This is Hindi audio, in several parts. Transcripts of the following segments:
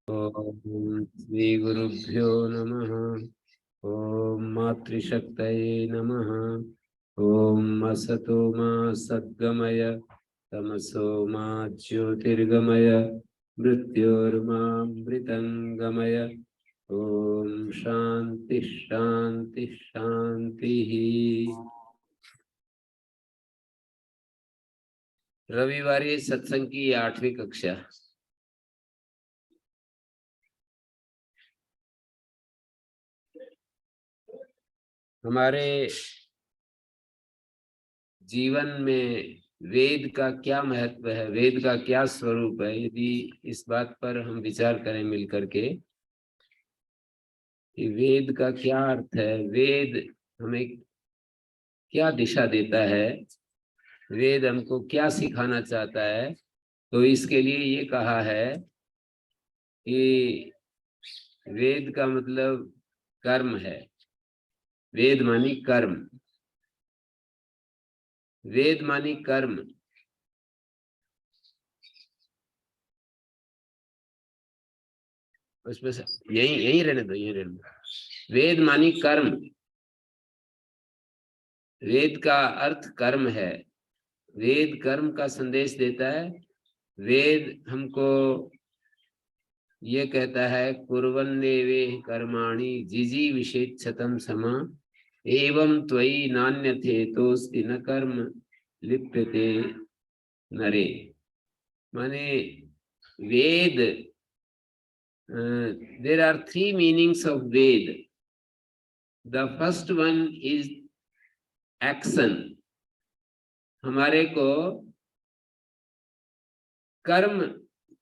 ओम श्री गुरुभ्यो नमः। ओम मातृशक्तये नमः। ओम असतो मा सद्गमय तमसो मा ज्योतिर्गमय मृत्योर्मामृतंगमय। ओम शांति शांति शांति। रविवारी सत्संग की 8वीं कक्षा। हमारे जीवन में वेद का क्या महत्व है, वेद का क्या स्वरूप है, यदि इस बात पर हम विचार करें मिलकर के कि वेद का क्या अर्थ है, वेद हमें क्या दिशा देता है, वेद हमको क्या सिखाना चाहता है, तो इसके लिए ये कहा है कि वेद का मतलब कर्म है। वेद मानी कर्म, वेद मानी कर्म। उसमें से यही यही रहने दो, यही रहने दो। वेद मानी कर्म, वेद का अर्थ कर्म है। वेद कर्म का संदेश देता है। वेद हमको ये कहता है कुर्वन्नेवे कर्माणि जिजी विषेच्छतम समा एवं त्वयि नान्यथे तोस्ति न कर्म लिप्यते नरे। माने वेद, there are three meanings of Ved. The first one is action. हमारे को कर्म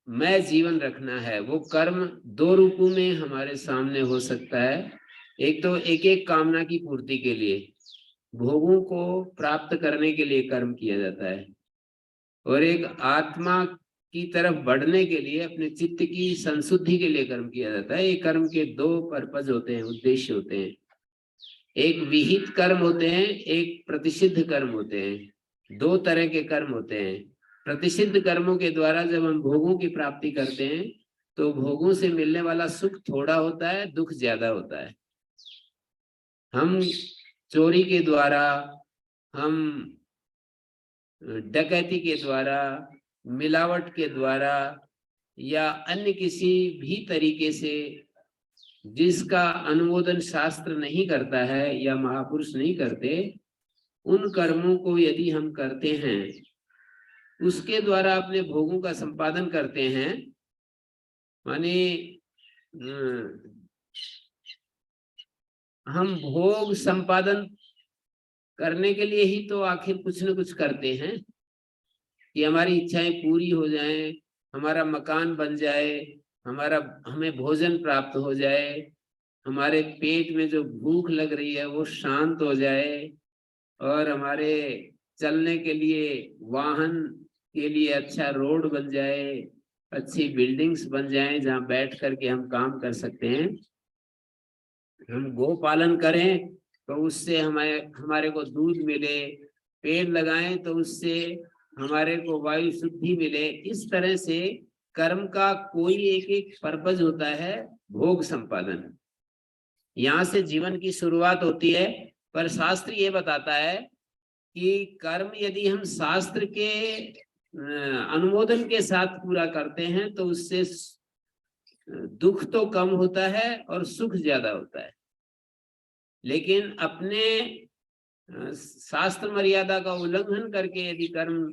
में जीवन रखना है। वो कर्म दो रूपों में हमारे सामने हो सकता है। एक तो एक एक कामना की पूर्ति के लिए, भोगों को प्राप्त करने के लिए कर्म किया जाता है, और एक आत्मा की तरफ बढ़ने के लिए, अपने चित्त की संशुद्धि के लिए कर्म किया जाता है। ये कर्म के दो पर्पज होते हैं, उद्देश्य होते हैं। एक विहित कर्म होते हैं, एक प्रतिषिद्ध कर्म होते हैं। दो तरह के कर्म होते हैं। प्रतिषिद्ध कर्मों के द्वारा जब हम भोगों की प्राप्ति करते हैं तो भोगों से मिलने वाला सुख थोड़ा होता है, दुख ज्यादा होता है। हम चोरी के द्वारा, हम डकैती के द्वारा, मिलावट के द्वारा या अन्य किसी भी तरीके से जिसका अनुमोदन शास्त्र नहीं करता है या महापुरुष नहीं करते, उन कर्मों को यदि हम करते हैं, उसके द्वारा अपने भोगों का संपादन करते हैं, माने हम भोग संपादन करने के लिए ही तो आखिर कुछ न कुछ करते हैं कि हमारी इच्छाएं पूरी हो जाएं, हमारा मकान बन जाए, हमें भोजन प्राप्त हो जाए, हमारे पेट में जो भूख लग रही है वो शांत हो जाए, और हमारे चलने के लिए, वाहन के लिए अच्छा रोड बन जाए, अच्छी बिल्डिंग्स बन जाए जहाँ बैठ करके हम काम कर सकते हैं। हम गो पालन करें तो उससे हमारे को दूध मिले, पेड़ लगाएं तो उससे हमारे को वायु शुद्धि मिले। इस तरह से कर्म का कोई एक एक पर्पज होता है, भोग संपादन। यहाँ से जीवन की शुरुआत होती है। पर शास्त्र ये बताता है कि कर्म यदि हम शास्त्र के अनुमोदन के साथ पूरा करते हैं तो उससे दुख तो कम होता है और सुख ज्यादा होता है। लेकिन अपने शास्त्र मर्यादा का उल्लंघन करके यदि कर्म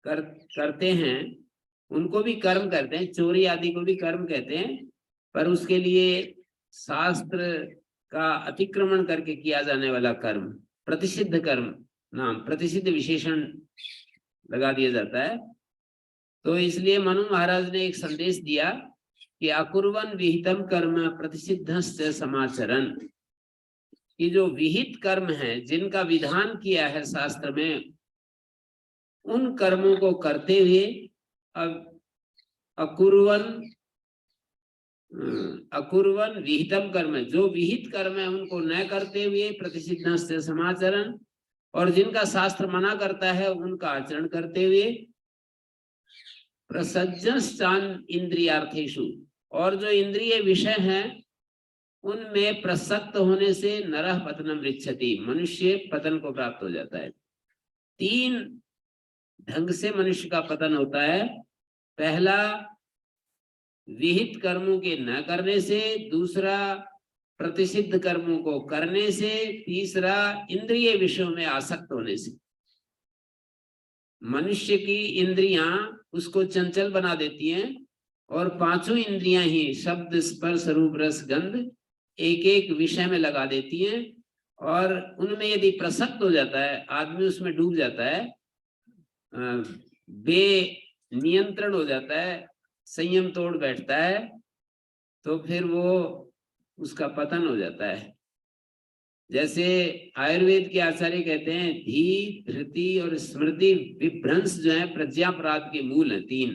करते हैं, उनको भी कर्म कहते हैं, चोरी आदि को भी कर्म कहते हैं, पर उसके लिए शास्त्र का अतिक्रमण करके किया जाने वाला कर्म प्रतिषिद्ध कर्म नाम, प्रतिषिद्ध विशेषण लगा दिया जाता है। तो इसलिए मनु महाराज ने एक संदेश दिया कि अकुर्वन विहितम कर्म प्रतिषिद्धस्य समाचरण, कि जो विहित कर्म है, जिनका विधान किया है शास्त्र में, उन कर्मों को करते हुए अब अकुर्वन विहितम कर्म, जो विहित कर्म है उनको न करते हुए प्रतिषिद्धस्य समाचरण, और जिनका शास्त्र मना करता है उनका आचरण करते हुए प्रसज्जश्चान इंद्रियार्थेषु, और जो इंद्रिय विषय हैं उनमें प्रसक्त होने से नरः पतनम रिच्छति, मनुष्य पतन को प्राप्त हो जाता है। 3 ढंग से मनुष्य का पतन होता है। पहला विहित कर्मों के न करने से, दूसरा प्रतिषिद्ध कर्मों को करने से, तीसरा इंद्रिय विषयों में आसक्त होने से। मनुष्य की इंद्रियां उसको चंचल बना देती हैं और 5 इंद्रियां ही शब्द स्पर्श रूप रस गंध एक एक विषय में लगा देती हैं, और उनमें यदि प्रसक्त हो जाता है आदमी, उसमें डूब जाता है, बेनियंत्रण हो जाता है, संयम तोड़ बैठता है, तो फिर वो उसका पतन हो जाता है। जैसे आयुर्वेद के आचार्य कहते हैं धी, धृति और स्मृति विभ्रंश जो है प्रज्ञापराध के मूल है 3।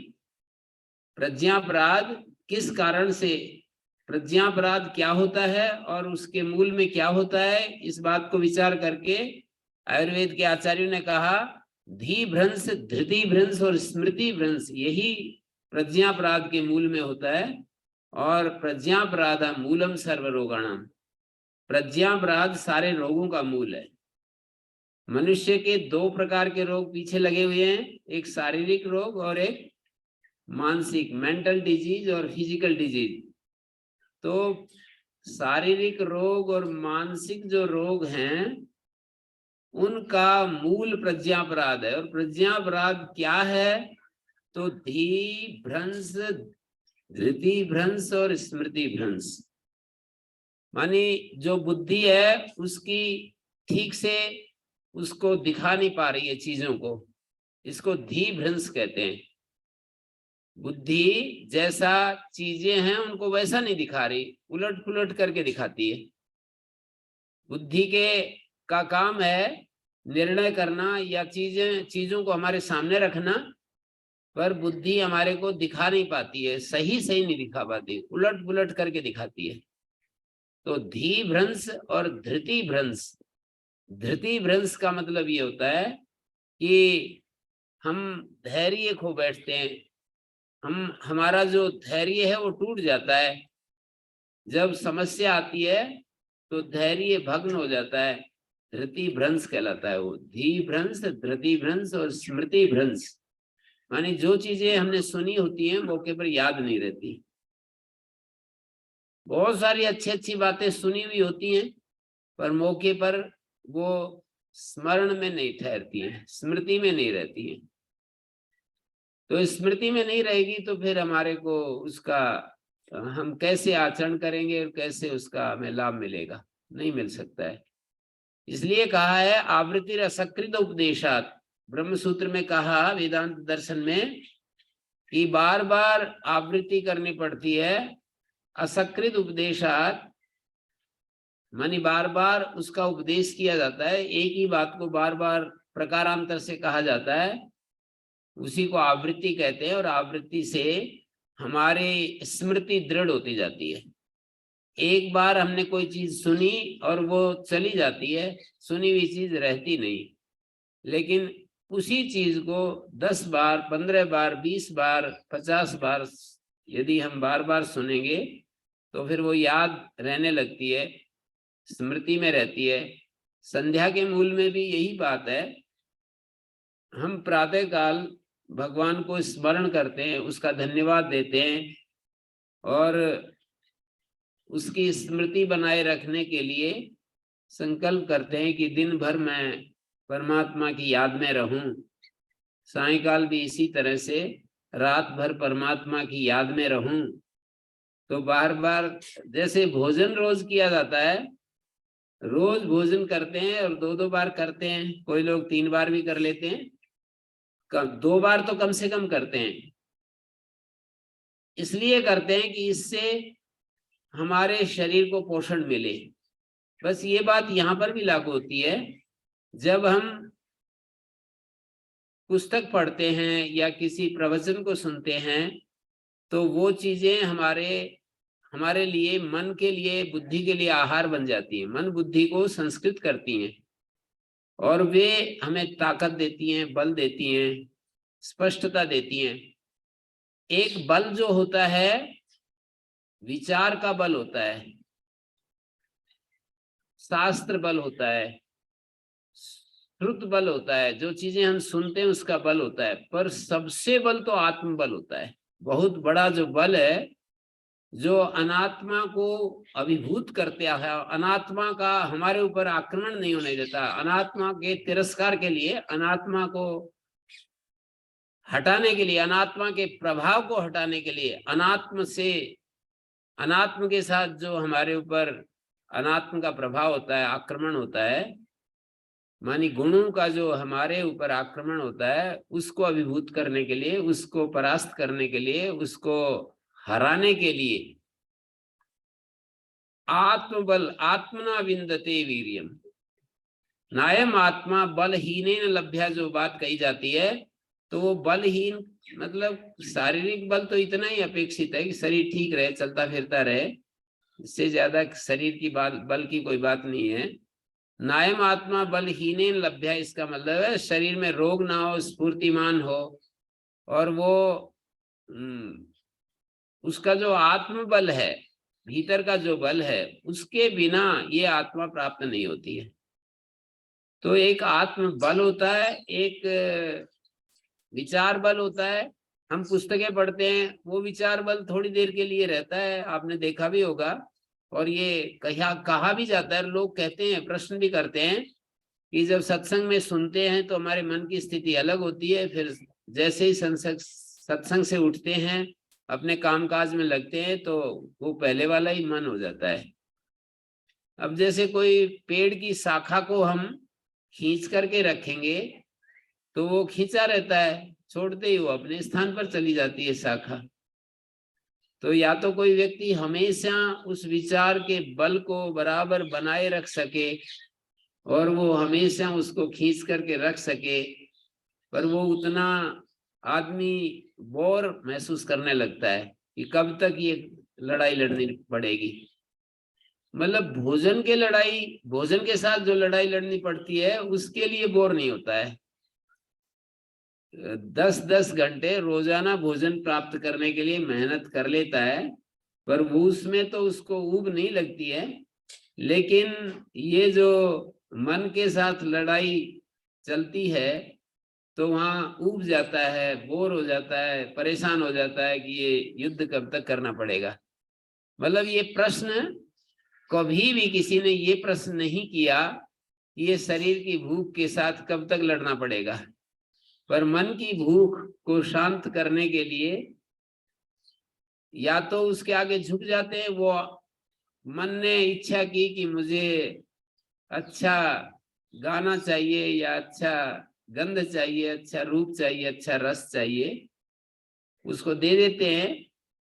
प्रज्ञापराध किस कारण से, प्रज्ञापराध क्या होता है और उसके मूल में क्या होता है, इस बात को विचार करके आयुर्वेद के आचार्यों ने कहा धी भ्रंश, धृति भ्रंश और स्मृति भ्रंश यही प्रज्ञापराध के मूल में होता है। और प्रज्ञापराध मूलम सर्व रोगाणाम, प्रज्ञापराध सारे रोगों का मूल है। मनुष्य के 2 प्रकार के रोग पीछे लगे हुए हैं, एक शारीरिक रोग और एक मानसिक, मेंटल डिजीज और फिजिकल डिजीज। तो शारीरिक रोग और मानसिक जो रोग हैं उनका मूल प्रज्ञापराध है। और प्रज्ञापराध क्या है, तो धी भ्रंश, धृति भ्रंश और स्मृति भ्रंश। मानी जो बुद्धि है उसकी ठीक से उसको दिखा नहीं पा रही है चीजों को, इसको धी भ्रंश कहते हैं। बुद्धि जैसा चीजें हैं उनको वैसा नहीं दिखा रही, उलट पुलट करके दिखाती है। बुद्धि का काम है निर्णय करना या चीजों को हमारे सामने रखना, पर बुद्धि हमारे को दिखा नहीं पाती है, सही नहीं दिखा पाती, उलट पुलट करके दिखाती है। तो धी भ्रंश और धृति भ्रंश। धृति भ्रंश का मतलब ये होता है कि हम धैर्य खो बैठते हैं, हमारा जो धैर्य है वो टूट जाता है। जब समस्या आती है तो धैर्य भग्न हो जाता है, धृति भ्रंश कहलाता है वो। धी भ्रंश, धृति भ्रंश और स्मृति भ्रंश, मानी जो चीजें हमने सुनी होती हैं मौके पर याद नहीं रहती। बहुत सारी अच्छी बातें सुनी हुई होती हैं पर मौके पर वो स्मरण में नहीं ठहरती हैं, स्मृति में नहीं रहती हैं। तो स्मृति में नहीं रहेगी तो फिर हमारे को उसका हम कैसे आचरण करेंगे और कैसे उसका हमें लाभ मिलेगा, नहीं मिल सकता है। इसलिए कहा है आवृत्ति असकृत उपदेशात, ब्रह्म सूत्र में कहा वेदांत दर्शन में कि बार बार आवृत्ति करनी पड़ती है। असकृत उपदेशात मानी बार बार उसका उपदेश किया जाता है, एक ही बात को बार बार प्रकारांतर से कहा जाता है, उसी को आवृत्ति कहते हैं। और आवृत्ति से हमारे स्मृति दृढ़ होती जाती है। एक बार हमने कोई चीज सुनी और वो चली जाती है, सुनी हुई चीज रहती नहीं, लेकिन उसी चीज को 10 बार, 15 बार, 20 बार, 50 बार यदि हम बार बार सुनेंगे तो फिर वो याद रहने लगती है, स्मृति में रहती है। संध्या के मूल में भी यही बात है। हम प्रातः काल भगवान को स्मरण करते हैं, उसका धन्यवाद देते हैं और उसकी स्मृति बनाए रखने के लिए संकल्प करते हैं कि दिन भर मैं परमात्मा की याद में रहूं। सायंकाल भी इसी तरह से रात भर परमात्मा की याद में रहूं। तो बार बार जैसे भोजन रोज किया जाता है, रोज भोजन करते हैं और 2-2 बार करते हैं, कोई लोग 3 बार भी कर लेते हैं, 2 बार तो कम से कम करते हैं। इसलिए करते हैं कि इससे हमारे शरीर को पोषण मिले। बस ये बात यहाँ पर भी लागू होती है, जब हम पुस्तक पढ़ते हैं या किसी प्रवचन को सुनते हैं तो वो चीजें हमारे लिए, मन के लिए, बुद्धि के लिए आहार बन जाती है। मन बुद्धि को संस्कृत करती हैं और वे हमें ताकत देती हैं, बल देती हैं, स्पष्टता देती हैं। एक बल जो होता है विचार का बल होता है, शास्त्र बल होता है, श्रुत बल होता है, जो चीजें हम सुनते हैं उसका बल होता है, पर सबसे बल तो आत्मबल होता है। बहुत बड़ा जो बल है जो अनात्मा को अभिभूत करते है, अनात्मा का हमारे ऊपर आक्रमण नहीं होने देता, अनात्मा के तिरस्कार के लिए, अनात्मा को हटाने के लिए, अनात्मा के प्रभाव को हटाने के लिए, अनात्म के साथ जो हमारे ऊपर अनात्म का प्रभाव होता है, आक्रमण होता है, मानी गुणों का जो हमारे ऊपर आक्रमण होता है, उसको अभिभूत करने के लिए, उसको परास्त करने के लिए, उसको हराने के लिए आत्मबल, आत्मना विंदते वीर्यम, नायम आत्मा बलहीनेन लभ्या, जो बात कही जाती है, तो वो बलहीन मतलब शारीरिक बल तो इतना ही अपेक्षित है कि शरीर ठीक रहे, चलता फिरता रहे, इससे ज्यादा शरीर की बात, बल की कोई बात नहीं है। नायम आत्मा बलहीनेन लभ्या, इसका मतलब है शरीर में रोग ना हो, स्फूर्तिमान हो, और वो उसका जो आत्मबल है, भीतर का जो बल है, उसके बिना ये आत्मा प्राप्त नहीं होती है। तो एक आत्म बल होता है, एक विचार बल होता है। हम पुस्तकें पढ़ते हैं, वो विचार बल थोड़ी देर के लिए रहता है, आपने देखा भी होगा, और ये कहा भी जाता है, लोग कहते हैं, प्रश्न भी करते हैं कि जब सत्संग में सुनते हैं तो हमारे मन की स्थिति अलग होती है, फिर जैसे ही सत्संग से उठते हैं, अपने कामकाज में लगते हैं, तो वो पहले वाला ही मन हो जाता है। अब जैसे कोई पेड़ की शाखा को हम खींच करके रखेंगे तो वो खींचा रहता है, छोड़ते ही वो अपने स्थान पर चली जाती है शाखा। तो या तो कोई व्यक्ति हमेशा उस विचार के बल को बराबर बनाए रख सके और वो हमेशा उसको खींच करके रख सके, पर वो उतना आदमी बोर महसूस करने लगता है कि कब तक ये लड़ाई लड़नी पड़ेगी। मतलब भोजन के साथ जो लड़ाई लड़नी पड़ती है उसके लिए बोर नहीं होता है। 10-10 घंटे रोजाना भोजन प्राप्त करने के लिए मेहनत कर लेता है, पर वो उसमें तो उसको ऊब नहीं लगती है। लेकिन ये जो मन के साथ लड़ाई चलती है तो वहां ऊब जाता है, बोर हो जाता है, परेशान हो जाता है कि ये युद्ध कब तक करना पड़ेगा। मतलब ये प्रश्न कभी भी किसी ने ये प्रश्न नहीं किया कि ये शरीर की भूख के साथ कब तक लड़ना पड़ेगा, पर मन की भूख को शांत करने के लिए या तो उसके आगे झुक जाते हैं। वो मन ने इच्छा की कि मुझे अच्छा गाना चाहिए, या अच्छा गंध चाहिए, अच्छा रूप चाहिए, अच्छा रस चाहिए, उसको दे देते हैं,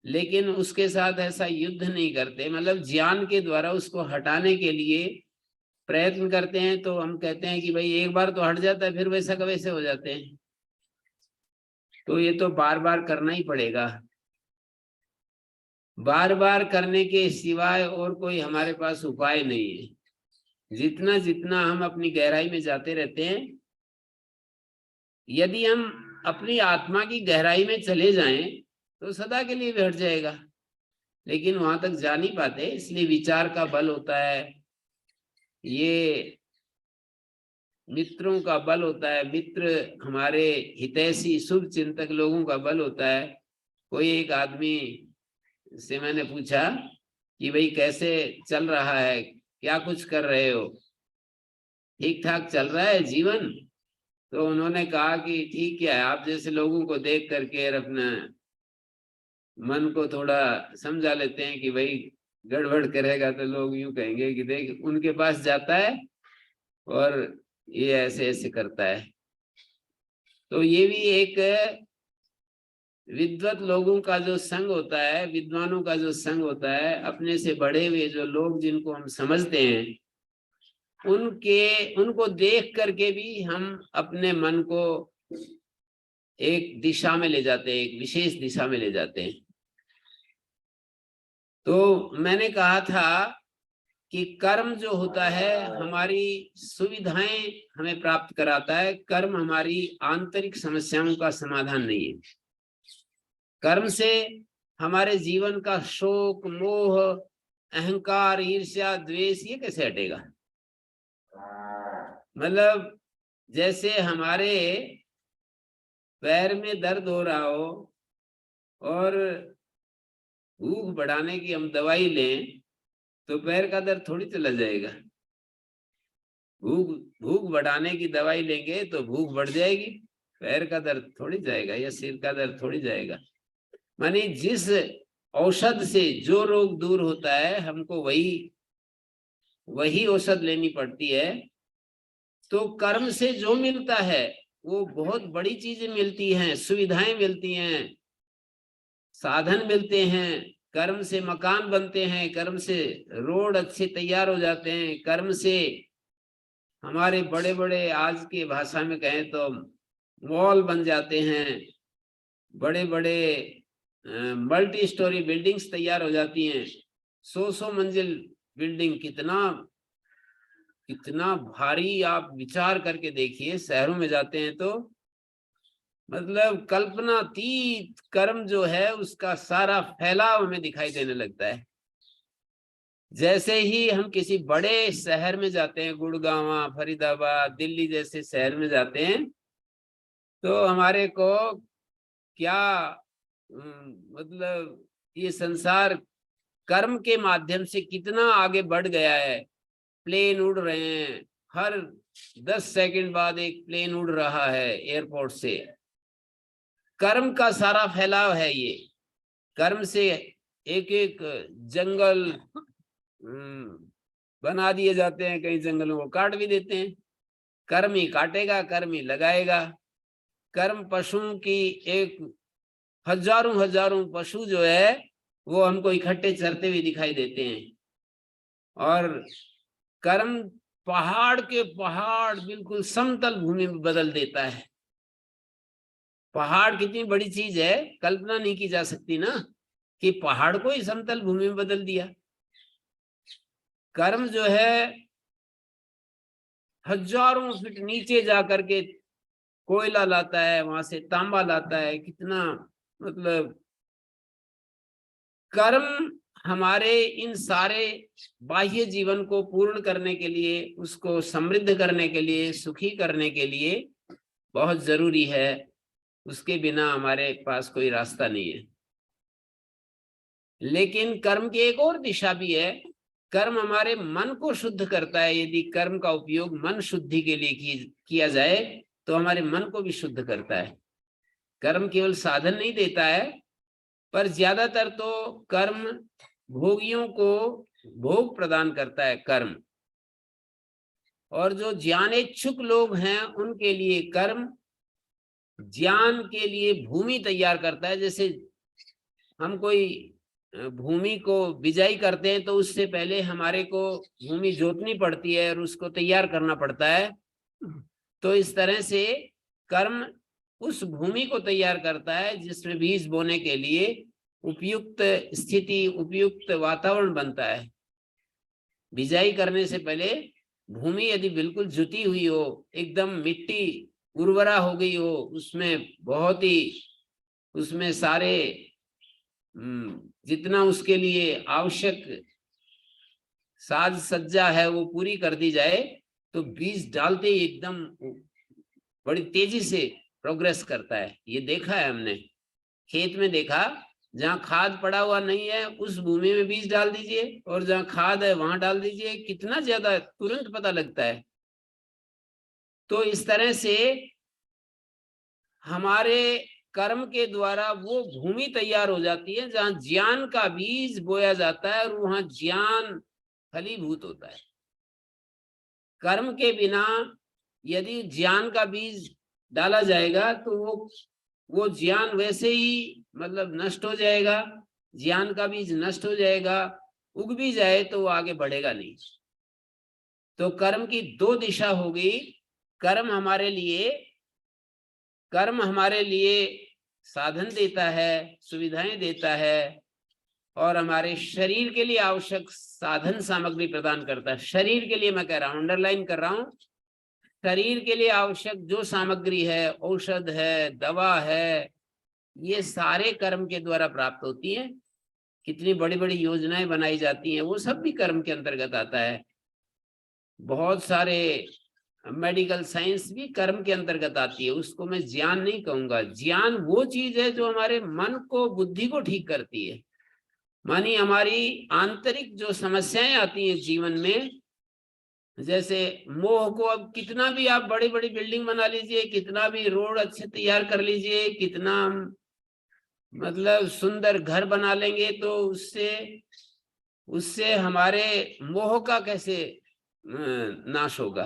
लेकिन उसके साथ ऐसा युद्ध नहीं करते, मतलब ज्ञान के द्वारा उसको हटाने के लिए प्रयत्न करते हैं। तो हम कहते हैं कि भाई एक बार तो हट जाता है, फिर वैसा का वैसे हो जाते हैं। तो ये तो बार बार करना ही पड़ेगा, बार बार करने के सिवाय और कोई हमारे पास उपाय नहीं है। जितना जितना हम अपनी गहराई में जाते रहते हैं, यदि हम अपनी आत्मा की गहराई में चले जाएं तो सदा के लिए भी हट जाएगा, लेकिन वहां तक जा नहीं पाते। इसलिए विचार का बल होता है, ये मित्रों का बल होता है, मित्र हमारे हितैषी शुभ चिंतक लोगों का बल होता है। कोई एक आदमी से मैंने पूछा कि भाई कैसे चल रहा है, क्या कुछ कर रहे हो, ठीक ठाक चल रहा है जीवन? तो उन्होंने कहा कि ठीक है, आप जैसे लोगों को देख करके अपना मन को थोड़ा समझा लेते हैं कि भाई गड़बड़ करेगा तो लोग यूं कहेंगे कि देख उनके पास जाता है और ये ऐसे ऐसे करता है। तो ये भी एक विद्वत लोगों का जो संग होता है, विद्वानों का जो संग होता है, अपने से बड़े हुए जो लोग जिनको हम समझते हैं, उनको देख करके भी हम अपने मन को एक दिशा में ले जाते हैं, एक विशेष दिशा में ले जाते हैं। तो मैंने कहा था कि कर्म जो होता है हमारी सुविधाएं हमें प्राप्त कराता है, कर्म हमारी आंतरिक समस्याओं का समाधान नहीं है। कर्म से हमारे जीवन का शोक, मोह, अहंकार, ईर्ष्या, द्वेष, ये कैसे हटेगा? मतलब जैसे हमारे पैर में दर्द हो रहा हो और भूख बढ़ाने की हम दवाई लें तो पैर का दर्द थोड़ी चला जाएगा। भूख बढ़ाने की दवाई लेंगे तो भूख बढ़ जाएगी, पैर का दर्द थोड़ी जाएगा या सिर का दर्द थोड़ी जाएगा। माने जिस औषध से जो रोग दूर होता है हमको वही औषध लेनी पड़ती है। तो कर्म से जो मिलता है वो बहुत बड़ी चीजें मिलती हैं, सुविधाएं मिलती हैं, साधन मिलते हैं। कर्म से मकान बनते हैं, कर्म से रोड अच्छे तैयार हो जाते हैं, कर्म से हमारे बड़े बड़े, आज के भाषा में कहें तो मॉल बन जाते हैं, बड़े बड़े मल्टी स्टोरी बिल्डिंग्स तैयार हो जाती हैं। 100 मंजिल बिल्डिंग, कितना भारी, आप विचार करके देखिए। शहरों में जाते हैं तो मतलब कल्पनातीत कर्म जो है उसका सारा फैलाव हमें दिखाई देने लगता है। जैसे ही हम किसी बड़े शहर में जाते हैं, गुड़गांव, फरीदाबाद, दिल्ली जैसे शहर में जाते हैं, तो हमारे को क्या मतलब ये संसार कर्म के माध्यम से कितना आगे बढ़ गया है। प्लेन उड़ रहे हैं, हर 10 सेकंड बाद एक प्लेन उड़ रहा है एयरपोर्ट से। कर्म का सारा फैलाव है ये। कर्म से एक एक जंगल बना दिए जाते हैं, कई जंगलों को काट भी देते हैं। कर्म ही काटेगा, कर्म ही लगाएगा। कर्म पशुओं की एक हजारों पशु जो है वो हमको इकट्ठे चरते हुए दिखाई देते हैं। और कर्म पहाड़ के पहाड़ बिल्कुल समतल भूमि में बदल देता है। पहाड़ कितनी बड़ी चीज है, कल्पना नहीं की जा सकती ना, कि पहाड़ को ही समतल भूमि में बदल दिया। कर्म जो है हजारों फीट नीचे जाकर के कोयला लाता है, वहां से तांबा लाता है। कितना मतलब कर्म हमारे इन सारे बाह्य जीवन को पूर्ण करने के लिए, उसको समृद्ध करने के लिए, सुखी करने के लिए बहुत जरूरी है। उसके बिना हमारे पास कोई रास्ता नहीं है। लेकिन कर्म की एक और दिशा भी है। कर्म हमारे मन को शुद्ध करता है। यदि कर्म का उपयोग मन शुद्धि के लिए किया जाए तो हमारे मन को भी शुद्ध करता है। कर्म केवल साधन नहीं देता है, पर ज्यादातर तो कर्म भोगियों को भोग प्रदान करता है कर्म। और जो ज्ञान इच्छुक लोग हैं उनके लिए कर्म ज्ञान के लिए भूमि तैयार करता है। जैसे हम कोई भूमि को बिजाई करते हैं तो उससे पहले हमारे को भूमि जोतनी पड़ती है और उसको तैयार करना पड़ता है। तो इस तरह से कर्म उस भूमि को तैयार करता है जिसमें बीज बोने के लिए उपयुक्त स्थिति, उपयुक्त वातावरण बनता है। बिजाई करने से पहले भूमि यदि बिल्कुल जुती हुई हो, एकदम मिट्टी उर्वरा हो गई हो, उसमें बहुत ही, उसमें सारे जितना उसके लिए आवश्यक साज सज्जा है वो पूरी कर दी जाए, तो बीज डालते ही एकदम बड़ी तेजी से प्रोग्रेस करता है। ये देखा है हमने, खेत में देखा, जहाँ खाद पड़ा हुआ नहीं है उस भूमि में बीज डाल दीजिए और जहाँ खाद है वहां डाल दीजिए, कितना ज्यादा तुरंत पता लगता है। तो इस तरह से हमारे कर्म के द्वारा वो भूमि तैयार हो जाती है जहाँ ज्ञान का बीज बोया जाता है और वहां ज्ञान फलीभूत होता है। कर्म के बिना यदि ज्ञान का बीज डाला जाएगा तो वो ज्ञान वैसे ही मतलब नष्ट हो जाएगा। ज्ञान का बीज नष्ट हो जाएगा, उग भी जाए तो वो आगे बढ़ेगा नहीं। तो कर्म की दो दिशा होगी। कर्म हमारे लिए साधन देता है, सुविधाएं देता है और हमारे शरीर के लिए आवश्यक साधन सामग्री प्रदान करता है। शरीर के लिए मैं कह रहा हूं, अंडरलाइन कर रहा हूं, शरीर के लिए आवश्यक जो सामग्री है, औषध है, दवा है, ये सारे कर्म के द्वारा प्राप्त होती है। कितनी बड़ी बड़ी योजनाएं बनाई जाती हैं, वो सब भी कर्म के अंतर्गत आता है। बहुत सारे मेडिकल साइंस भी कर्म के अंतर्गत आती है। उसको मैं ज्ञान नहीं कहूंगा। ज्ञान वो चीज है जो हमारे मन को, बुद्धि को ठीक करती है। मानी हमारी आंतरिक जो समस्याएं आती हैं जीवन में, जैसे मोह को, अब कितना भी आप बड़ी बड़ी बिल्डिंग बना लीजिए, कितना भी रोड अच्छे तैयार कर लीजिए, कितना मतलब सुंदर घर बना लेंगे, तो उससे उससे हमारे मोह का कैसे नाश होगा,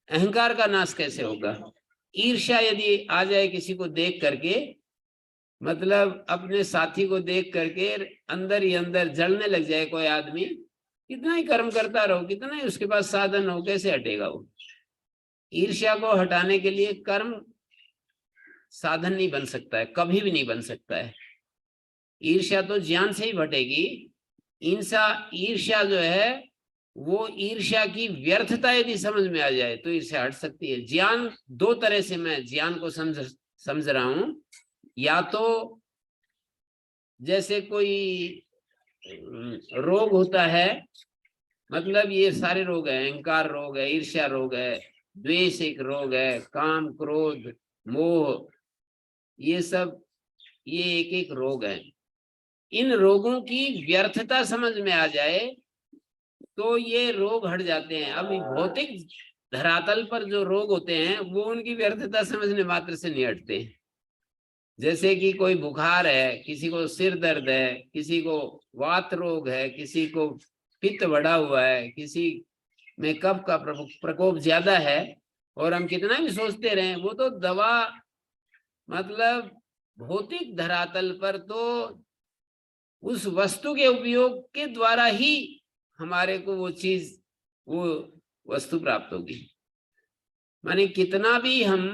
अहंकार का नाश कैसे होगा। ईर्ष्या यदि आ जाए किसी को देख करके, मतलब अपने साथी को देख करके अंदर ही अंदर जलने लग जाए कोई आदमी, कितना ही कर्म करता रहो, कितना ही उसके पास साधन हो, कैसे हटेगा वो। ईर्ष्या को हटाने के लिए कर्म साधन नहीं बन सकता है, कभी भी नहीं बन सकता है। ईर्ष्या तो ज्ञान से ही हटेगी। ईर्ष्या जो है, वो ईर्ष्या की व्यर्थता यदि समझ में आ जाए तो ईर्ष्या हट सकती है। ज्ञान दो तरह से मैं ज्ञान को समझ रहा हूं। या तो जैसे कोई रोग होता है, मतलब ये सारे रोग है, अहंकार रोग है, ईर्ष्या रोग है, द्वेष एक रोग है, काम क्रोध मोह, ये सब ये एक एक रोग है। इन रोगों की व्यर्थता समझ में आ जाए तो ये रोग हट जाते हैं। अब भौतिक धरातल पर जो रोग होते हैं वो उनकी व्यर्थता समझने मात्र से नहीं हटते। जैसे कि कोई बुखार है, किसी को सिर दर्द है, किसी को वात रोग है, किसी को पित्त बढ़ा हुआ है, किसी में कफ का प्रकोप ज्यादा है, और हम कितना भी सोचते रहे, वो तो दवा, मतलब भौतिक धरातल पर तो उस वस्तु के उपयोग के द्वारा ही हमारे को वो चीज, वो वस्तु प्राप्त होगी। माने कितना भी हम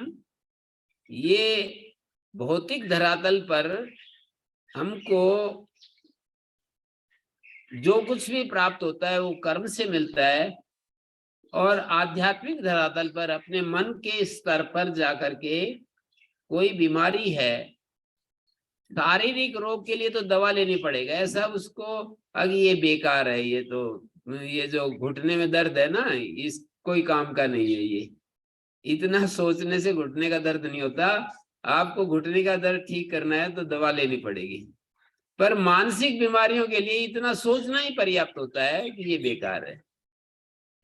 ये भौतिक धरातल पर हमको जो कुछ भी प्राप्त होता है वो कर्म से मिलता है, और आध्यात्मिक धरातल पर अपने मन के स्तर पर जाकर के कोई बीमारी है, शारीरिक रोग के लिए तो दवा लेनी पड़ेगा। ऐसा उसको अभी ये बेकार है, ये तो ये जो घुटने में दर्द है ना, इस कोई काम का नहीं है, ये इतना सोचने से घुटने का दर्द नहीं होता। आपको घुटने का दर्द ठीक करना है तो दवा लेनी पड़ेगी। पर मानसिक बीमारियों के लिए इतना सोचना ही पर्याप्त होता है कि ये बेकार है,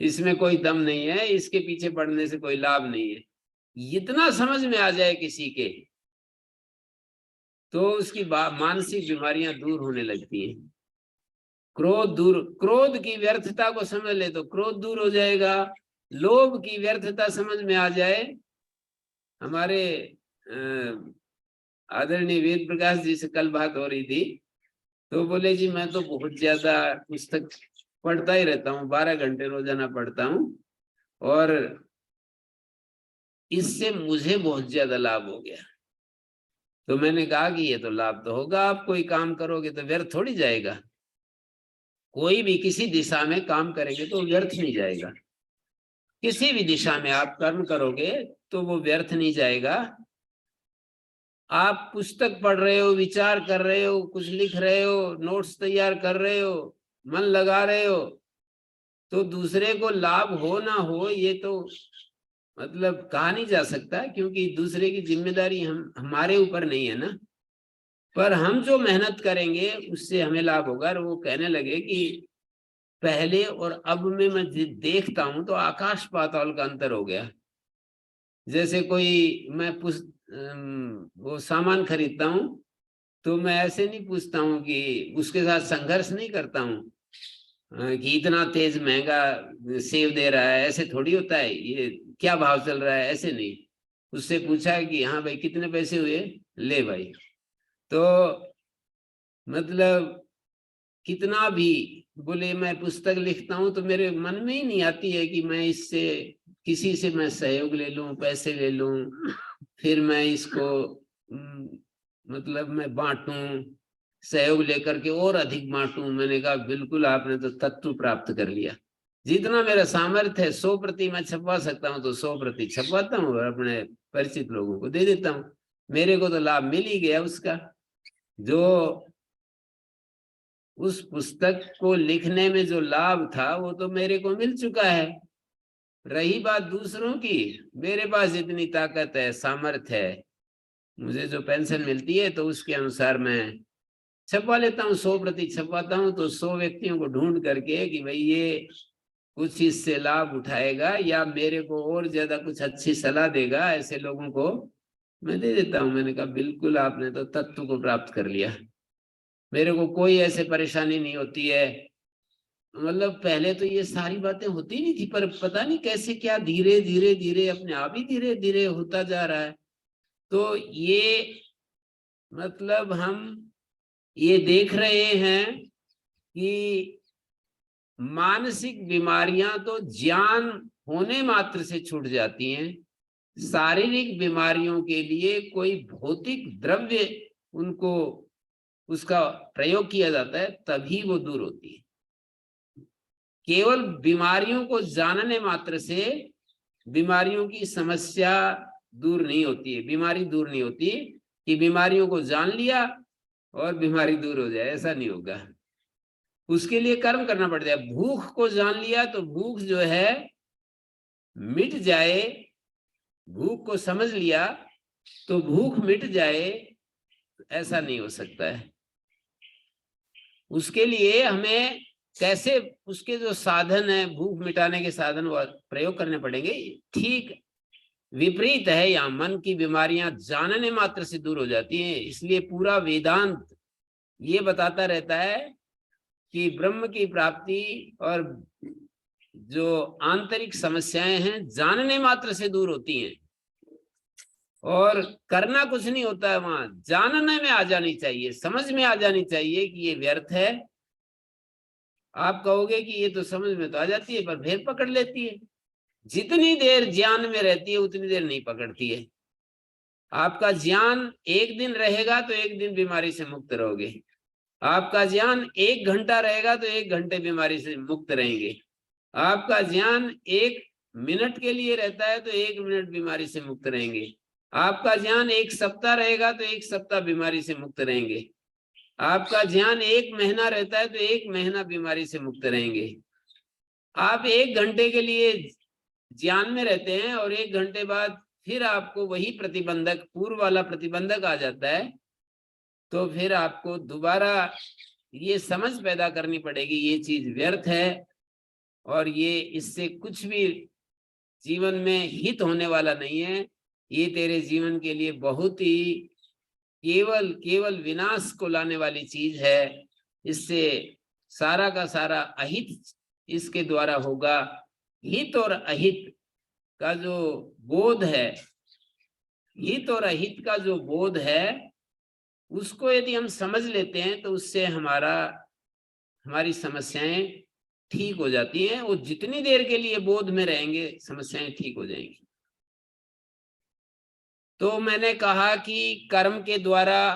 इसमें कोई दम नहीं है, इसके पीछे पड़ने से कोई लाभ नहीं है। इतना समझ में आ जाए किसी के, तो उसकी मानसिक बीमारियां दूर होने लगती हैं। क्रोध की व्यर्थता को समझ ले तो क्रोध दूर हो जाएगा। लोभ की व्यर्थता समझ में आ जाए। हमारे आदरणीय वेद प्रकाश जी से कल बात हो रही थी, तो बोले जी मैं तो बहुत ज्यादा पुस्तक पढ़ता ही रहता हूँ, 12 घंटे रोजाना पढ़ता हूँ, और इससे मुझे बहुत ज्यादा लाभ हो गया। तो मैंने कहा कि ये तो लाभ तो होगा, आप कोई काम करोगे तो व्यर्थ थोड़ी जाएगा। कोई भी किसी दिशा में काम करेंगे तो व्यर्थ नहीं जाएगा। किसी भी दिशा में आप कर्म करोगे तो वो व्यर्थ नहीं जाएगा। आप पुस्तक पढ़ रहे हो, विचार कर रहे हो, कुछ लिख रहे हो, नोट्स तैयार कर रहे हो, मन लगा रहे हो, तो दूसरे को लाभ हो ना हो ये तो मतलब कहा नहीं जा सकता, क्योंकि दूसरे की जिम्मेदारी हमारे ऊपर नहीं है ना। पर हम जो मेहनत करेंगे उससे हमें लाभ होगा। और वो कहने लगे कि पहले और अब में मैं देखता हूं तो आकाश पाताल का अंतर हो गया। जैसे कोई मैं वो सामान खरीदता हूं तो मैं ऐसे नहीं पूछता हूं कि उसके साथ संघर्ष नहीं करता हूं कि इतना तेज महंगा सेव दे रहा है, ऐसे थोड़ी होता है, ये क्या भाव चल रहा है, ऐसे नहीं। उससे पूछा कि हाँ भाई कितने पैसे हुए, ले भाई। तो मतलब कितना भी बोले मैं पुस्तक लिखता हूं तो मेरे मन में ही नहीं आती है कि मैं इससे किसी से मैं सहयोग ले लूं, पैसे ले लूं, फिर मैं इसको मतलब मैं बांटूं, सहयोग लेकर के और अधिक बांटूं। मैंने कहा बिल्कुल आपने तो तत्व प्राप्त कर लिया। जितना मेरा सामर्थ्य है 100 प्रति मैं छपवा सकता हूँ तो 100 प्रति छपवाता हूँ और अपने परिचित लोगों को दे देता हूँ। मेरे को तो लाभ मिल ही गया उसका। जो उस पुस्तक को लिखने में जो लाभ था वो तो मेरे को मिल चुका है। रही बात दूसरों की, मेरे पास इतनी ताकत है, सामर्थ्य है, मुझे जो पेंशन मिलती है तो उसके अनुसार मैं छपवा लेता हूँ, 100 प्रति छपवाता हूँ, तो 100 व्यक्तियों को ढूंढ करके कि भाई ये कुछ इससे लाभ उठाएगा या मेरे को और ज्यादा कुछ अच्छी सलाह देगा, ऐसे लोगों को मैं दे देता हूँ। मैंने कहा बिल्कुल, आपने तो तत्व को प्राप्त कर लिया, मेरे को कोई ऐसे परेशानी नहीं होती है। मतलब पहले तो ये सारी बातें होती नहीं थी, पर पता नहीं कैसे क्या धीरे धीरे धीरे अपने आप ही धीरे धीरे होता जा रहा है। तो ये मतलब हम ये देख रहे हैं कि मानसिक बीमारियां तो ज्ञान होने मात्र से छूट जाती हैं, शारीरिक बीमारियों के लिए कोई भौतिक द्रव्य उनको उसका प्रयोग किया जाता है तभी वो दूर होती है। केवल बीमारियों को जानने मात्र से बीमारियों की समस्या दूर नहीं होती है, बीमारी दूर नहीं होती कि बीमारियों को जान लिया और बीमारी दूर हो जाए, ऐसा नहीं होगा। उसके लिए कर्म करना पड़ता है। भूख को जान लिया तो भूख जो है मिट जाए, भूख को समझ लिया तो भूख मिट जाए, ऐसा नहीं हो सकता है। उसके लिए हमें कैसे उसके जो साधन है, भूख मिटाने के साधन वो प्रयोग करने पड़ेंगे। ठीक विपरीत है, यहाँ मन की बीमारियां जानने मात्र से दूर हो जाती हैं। इसलिए पूरा वेदांत ये बताता रहता है कि ब्रह्म की प्राप्ति और जो आंतरिक समस्याएं हैं जानने मात्र से दूर होती हैं, और करना कुछ नहीं होता है, वहां जानने में आ जानी चाहिए, समझ में आ जानी चाहिए कि ये व्यर्थ है। आप कहोगे कि ये तो समझ में तो आ जाती है पर फिर पकड़ लेती है। जितनी देर ज्ञान में रहती है उतनी देर नहीं पकड़ती है। आपका ज्ञान एक दिन रहेगा तो एक दिन बीमारी से मुक्त रहोगे, आपका ज्ञान 1 घंटा रहेगा तो 1 घंटे बीमारी से मुक्त रहेंगे, आपका ज्ञान 1 मिनट के लिए रहता है तो 1 मिनट बीमारी से मुक्त रहेंगे, आपका ज्ञान 1 सप्ताह रहेगा तो 1 सप्ताह बीमारी से मुक्त रहेंगे, आपका ज्ञान 1 महीना रहता है तो 1 महीना बीमारी से मुक्त रहेंगे। आप 1 घंटे के लिए ज्ञान में रहते हैं और 1 घंटे बाद फिर आपको वही प्रतिबंधक, पूर्व वाला प्रतिबंधक आ जाता है, तो फिर आपको दोबारा ये समझ पैदा करनी पड़ेगी ये चीज व्यर्थ है और ये इससे कुछ भी जीवन में हित होने वाला नहीं है। ये तेरे जीवन के लिए बहुत ही केवल विनाश को लाने वाली चीज है। इससे सारा का सारा अहित इसके द्वारा होगा। हित और अहित का जो बोध है, हित और अहित का जो बोध है, उसको यदि हम समझ लेते हैं तो उससे हमारी समस्याएं ठीक हो जाती हैं। वो जितनी देर के लिए बोध में रहेंगे समस्याएं ठीक हो जाएंगी। तो मैंने कहा कि कर्म के द्वारा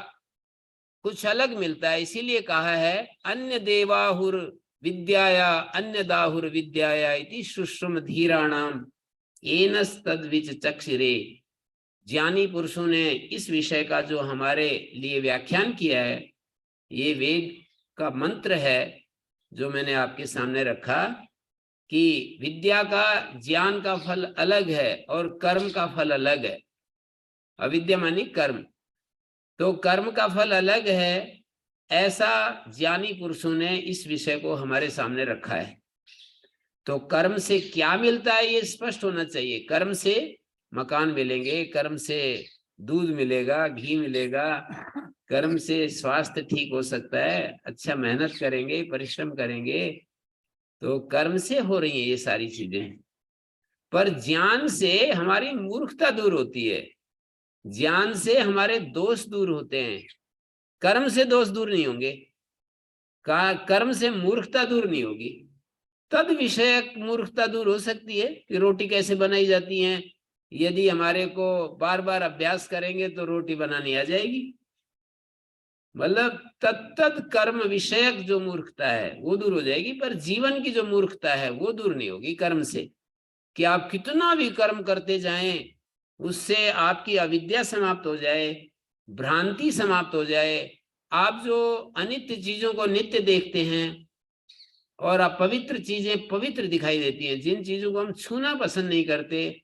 कुछ अलग मिलता है, इसीलिए कहा है अन्य देवाहुर विद्याया अन्य दाहुर विद्याया इति शुश्रुम धीराणाम एनस्तद्विच चक्षिरे। ज्ञानी पुरुषों ने इस विषय का जो हमारे लिए व्याख्यान किया है, ये वेद का मंत्र है जो मैंने आपके सामने रखा कि विद्या का, ज्ञान का फल अलग है और कर्म का फल अलग है। अविद्या मानी कर्म, तो कर्म का फल अलग है, ऐसा ज्ञानी पुरुषों ने इस विषय को हमारे सामने रखा है। तो कर्म से क्या मिलता है ये स्पष्ट होना चाहिए। कर्म से मकान मिलेंगे, कर्म से दूध मिलेगा, घी मिलेगा, कर्म से स्वास्थ्य ठीक हो सकता है, अच्छा मेहनत करेंगे, परिश्रम करेंगे, तो कर्म से हो रही है ये सारी चीजें। पर ज्ञान से हमारी मूर्खता दूर होती है, ज्ञान से हमारे दोष दूर होते हैं, कर्म से दोष दूर नहीं होंगे, कर्म से मूर्खता दूर नहीं होगी। तद विषयक मूर्खता दूर हो सकती है कि रोटी कैसे बनाई जाती है, यदि हमारे को बार बार अभ्यास करेंगे तो रोटी बनानी आ जाएगी। मतलब तत्त कर्म विषयक जो मूर्खता है वो दूर हो जाएगी, पर जीवन की जो मूर्खता है वो दूर नहीं होगी कर्म से। कि आप कितना भी कर्म करते जाएं, उससे आपकी अविद्या समाप्त हो जाए, भ्रांति समाप्त हो जाए, आप जो अनित्य चीजों को नित्य देखते हैं और अपवित्र चीजें पवित्र दिखाई देती हैं, जिन चीजों को हम छूना पसंद नहीं करते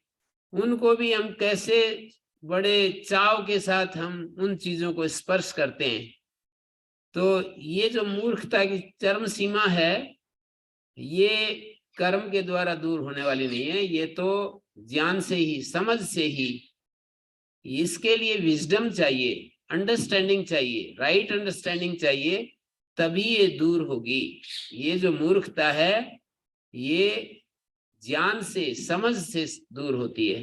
उनको भी हम कैसे बड़े चाव के साथ हम उन चीजों को स्पर्श करते हैं। तो ये जो मूर्खता की चरम सीमा है, ये कर्म के द्वारा दूर होने वाली नहीं है, ये तो ज्ञान से ही, समझ से ही। इसके लिए विजडम चाहिए, अंडरस्टैंडिंग चाहिए, राइट अंडरस्टैंडिंग चाहिए, तभी ये दूर होगी। ये जो मूर्खता है ये ज्ञान से, समझ से दूर होती है।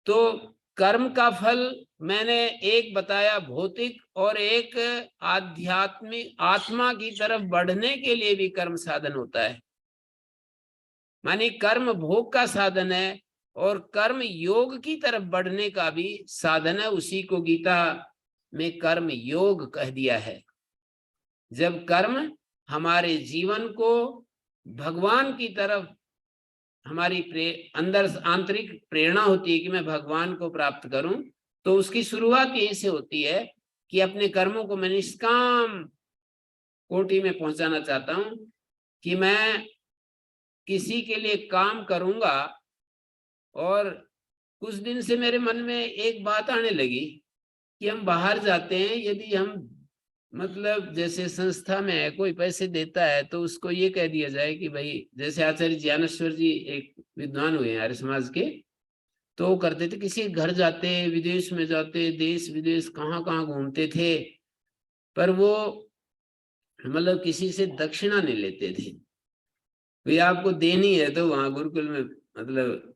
तो कर्म का फल मैंने एक बताया भौतिक, और एक आध्यात्मिक, आत्मा की तरफ बढ़ने के लिए भी कर्म साधन होता है। मानी कर्म भोग का साधन है और कर्म योग की तरफ बढ़ने का भी साधन है। उसी को गीता में कर्म योग कह दिया है। जब कर्म हमारे जीवन को भगवान की तरफ, हमारी अंदर आंतरिक प्रेरणा होती है कि मैं भगवान को प्राप्त करूं, तो उसकी शुरुआत यहीं से होती है कि अपने कर्मों को मैं निष्काम कोटि में पहुंचाना चाहता हूं, कि मैं किसी के लिए काम करूंगा। और कुछ दिन से मेरे मन में एक बात आने लगी कि हम बाहर जाते हैं, यदि हम मतलब जैसे संस्था में है, कोई पैसे देता है तो उसको ये कह दिया जाए कि भाई, जैसे आचार्य ज्ञानेश्वर जी एक विद्वान हुए आर्य समाज के, तो वो करते थे, किसी घर जाते, विदेश में जाते, देश विदेश कहाँ कहाँ घूमते थे, पर वो मतलब किसी से दक्षिणा नहीं लेते थे। भाई आपको देनी है तो वहां गुरुकुल में मतलब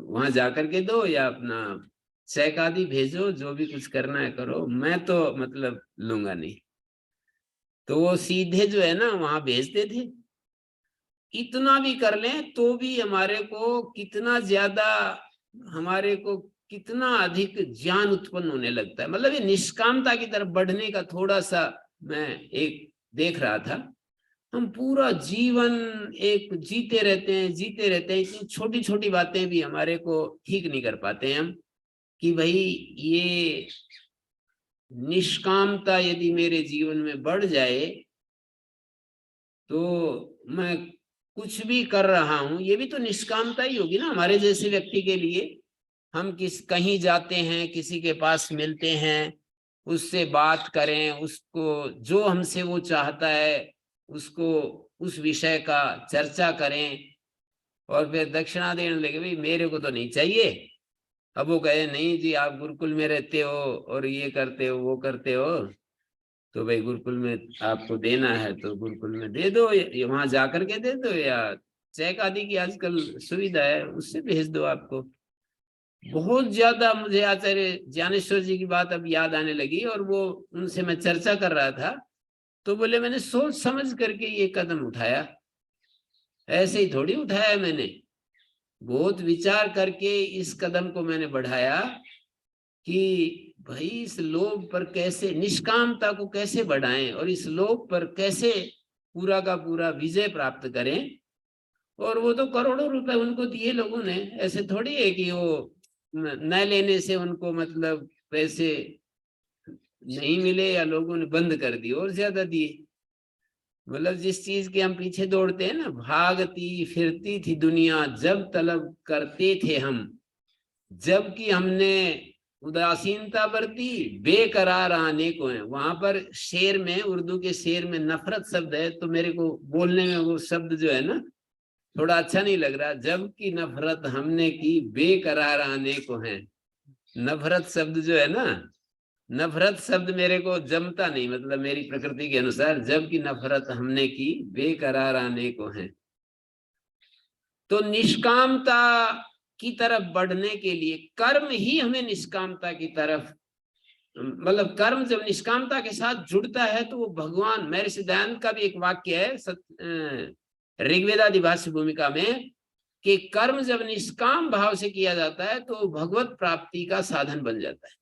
वहां जाकर के दो, या अपना चेक आदि भेजो, जो भी कुछ करना है करो, मैं तो मतलब लूंगा नहीं। तो वो सीधे जो है ना वहां भेजते थे। इतना भी कर लें तो भी हमारे को कितना ज्यादा, हमारे को कितना अधिक ज्ञान उत्पन्न होने लगता है। मतलब ये निष्कामता की तरफ बढ़ने का थोड़ा सा मैं एक देख रहा था। हम पूरा जीवन एक जीते रहते हैं, जीते रहते हैं, इतनी छोटी छोटी बातें भी हमारे को ठीक नहीं कर पाते हैं हम, कि भाई ये निष्कामता यदि मेरे जीवन में बढ़ जाए तो मैं कुछ भी कर रहा हूं, ये भी तो निष्कामता ही होगी ना हमारे जैसे व्यक्ति के लिए। हम कहीं जाते हैं, किसी के पास मिलते हैं, उससे बात करें, उसको जो हमसे वो चाहता है उसको, उस विषय का चर्चा करें, और फिर दक्षिणा देने लगे, भाई मेरे को तो नहीं चाहिए। अब वो कहे नहीं जी आप गुरुकुल में रहते हो और ये करते हो वो करते हो, तो भाई गुरुकुल में आपको देना है तो गुरुकुल में दे दो, या वहां जाकर के दे दो, या चेक आदि की आजकल सुविधा है उससे भेज दो आपको। बहुत ज्यादा मुझे आचार्य ज्ञानेश्वर जी की बात अब याद आने लगी, और वो उनसे मैं चर्चा कर रहा था, तो बोले मैंने सोच समझ करके ये कदम उठाया, ऐसे ही थोड़ी उठाया मैंने, बहुत विचार करके इस कदम को मैंने बढ़ाया कि भाई इस लोभ पर कैसे, निष्कामता को कैसे बढ़ाएं और इस लोभ पर कैसे पूरा का पूरा विजय प्राप्त करें। और वो तो करोड़ों रुपए उनको दिए लोगों ने, ऐसे थोड़ी है कि वो न लेने से उनको मतलब पैसे नहीं मिले या लोगों ने बंद कर दिए और ज्यादा दिए। मतलब जिस चीज के हम पीछे दौड़ते हैं ना, भागती फिरती थी दुनिया जब तलब करते थे हम, जबकि हमने उदासीनता बरती बेकरार आने को है। वहां पर शेर में, उर्दू के शेर में नफरत शब्द है, तो मेरे को बोलने में वो शब्द जो है ना थोड़ा अच्छा नहीं लग रहा। जबकि नफरत हमने की बेकरार आने को है। नफरत शब्द जो है ना, नफरत शब्द मेरे को जमता नहीं, मतलब मेरी प्रकृति के अनुसार। जबकि नफरत हमने की बेकरार आने को है। तो निष्कामता की तरफ बढ़ने के लिए कर्म ही हमें निष्कामता की तरफ, मतलब कर्म जब निष्कामता के साथ जुड़ता है तो वो भगवान, महर्षि दयानंद का भी एक वाक्य है ऋग्वेदादि भाष्य भूमिका में, कि कर्म जब निष्काम भाव से किया जाता है तो भगवत प्राप्ति का साधन बन जाता है।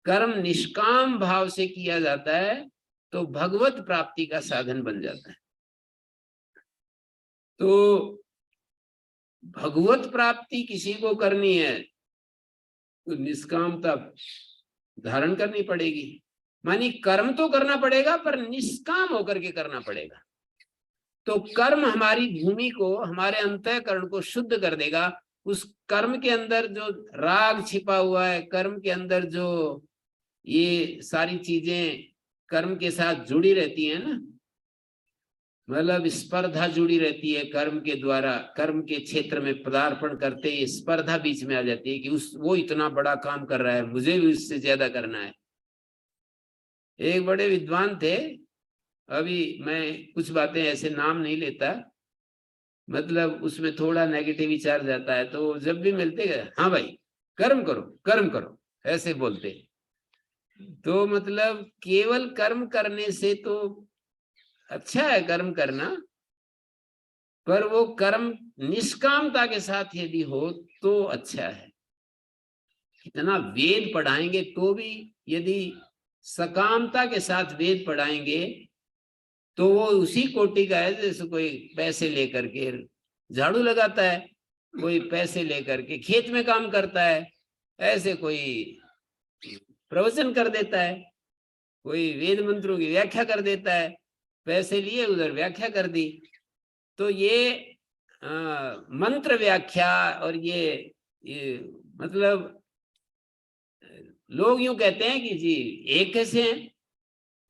कर्म निष्काम भाव से किया जाता है तो भगवत प्राप्ति का साधन बन जाता है। तो भगवत प्राप्ति किसी को करनी है तो निष्कामता धारण करनी पड़ेगी। मानी कर्म तो करना पड़ेगा पर निष्काम होकर के करना पड़ेगा। तो कर्म हमारी भूमि को, हमारे अंतःकरण को शुद्ध कर देगा। उस कर्म के अंदर जो राग छिपा हुआ है, कर्म के अंदर जो ये सारी चीजें कर्म के साथ जुड़ी रहती है ना, मतलब स्पर्धा जुड़ी रहती है कर्म के द्वारा, कर्म के क्षेत्र में पदार्पण करते ही स्पर्धा बीच में आ जाती है कि वो इतना बड़ा काम कर रहा है, मुझे भी उससे ज्यादा करना है। एक बड़े विद्वान थे, अभी मैं कुछ बातें ऐसे नाम नहीं लेता, मतलब उसमें थोड़ा नेगेटिव विचार जाता है, तो जब भी मिलते गए, हाँ भाई कर्म करो कर्म करो, ऐसे बोलते। तो मतलब केवल कर्म करने से तो अच्छा है कर्म करना, पर वो कर्म निष्कामता के साथ यदि हो तो अच्छा है। इतना वेद पढ़ाएंगे तो भी यदि सकामता के साथ वेद पढ़ाएंगे तो वो उसी कोटि का है जैसे कोई पैसे लेकर के झाड़ू लगाता है, कोई पैसे लेकर के खेत में काम करता है, ऐसे कोई प्रवचन कर देता है, कोई वेद मंत्रों की व्याख्या कर देता है, पैसे लिए उधर व्याख्या कर दी। तो ये मंत्र व्याख्या और ये मतलब लोग यूं कहते हैं कि जी एक कैसे हैं।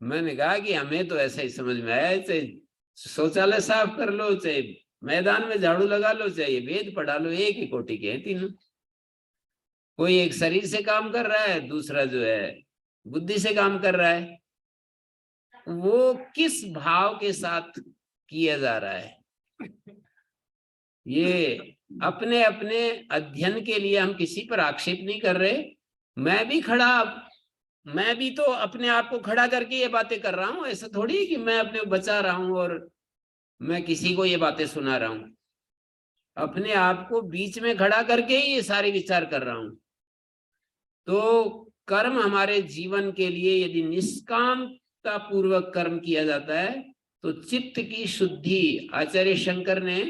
मैंने कहा कि हमें तो ऐसा ही समझ में आया, चाहे शौचालय साफ कर लो, चाहे मैदान में झाड़ू लगा लो, चाहे वेद पढ़ा लो, एक ही कोटि के हैं तीनों। कोई एक शरीर से काम कर रहा है, दूसरा जो है बुद्धि से काम कर रहा है। वो किस भाव के साथ किया जा रहा है, ये अपने अपने अध्ययन के लिए हम किसी पर आक्षेप नहीं कर रहे। मैं भी तो अपने आप को खड़ा करके ये बातें कर रहा हूं, ऐसा थोड़ी कि मैं अपने को बचा रहा हूं और मैं किसी को ये बातें सुना रहा हूं। अपने आप को बीच में खड़ा करके ही ये सारे विचार कर रहा हूं। तो कर्म हमारे जीवन के लिए यदि निष्कामता पूर्वक कर्म किया जाता है तो चित्त की शुद्धि, आचार्य शंकर ने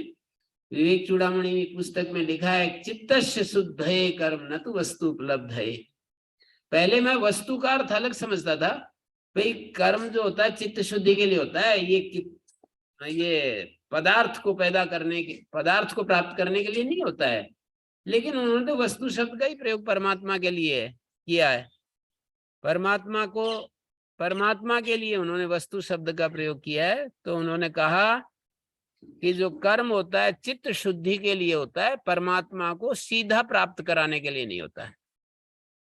विवेक चूड़ामणि पुस्तक में लिखा है, चित्तस्य शुद्धये कर्म न तो वस्तु उपलब्ध है। पहले मैं वस्तु का अर्थ अलग समझता था, भाई कर्म जो होता है चित्त शुद्धि के लिए होता है, ये पदार्थ को पैदा करने के, पदार्थ को प्राप्त करने के लिए नहीं होता है। लेकिन उन्होंने तो वस्तु शब्द का ही प्रयोग परमात्मा के लिए किया है। परमात्मा के लिए उन्होंने वस्तु शब्द का प्रयोग किया है। तो उन्होंने कहा कि जो कर्म होता है चित्त शुद्धि के लिए होता है, परमात्मा को सीधा प्राप्त कराने के लिए नहीं होता है।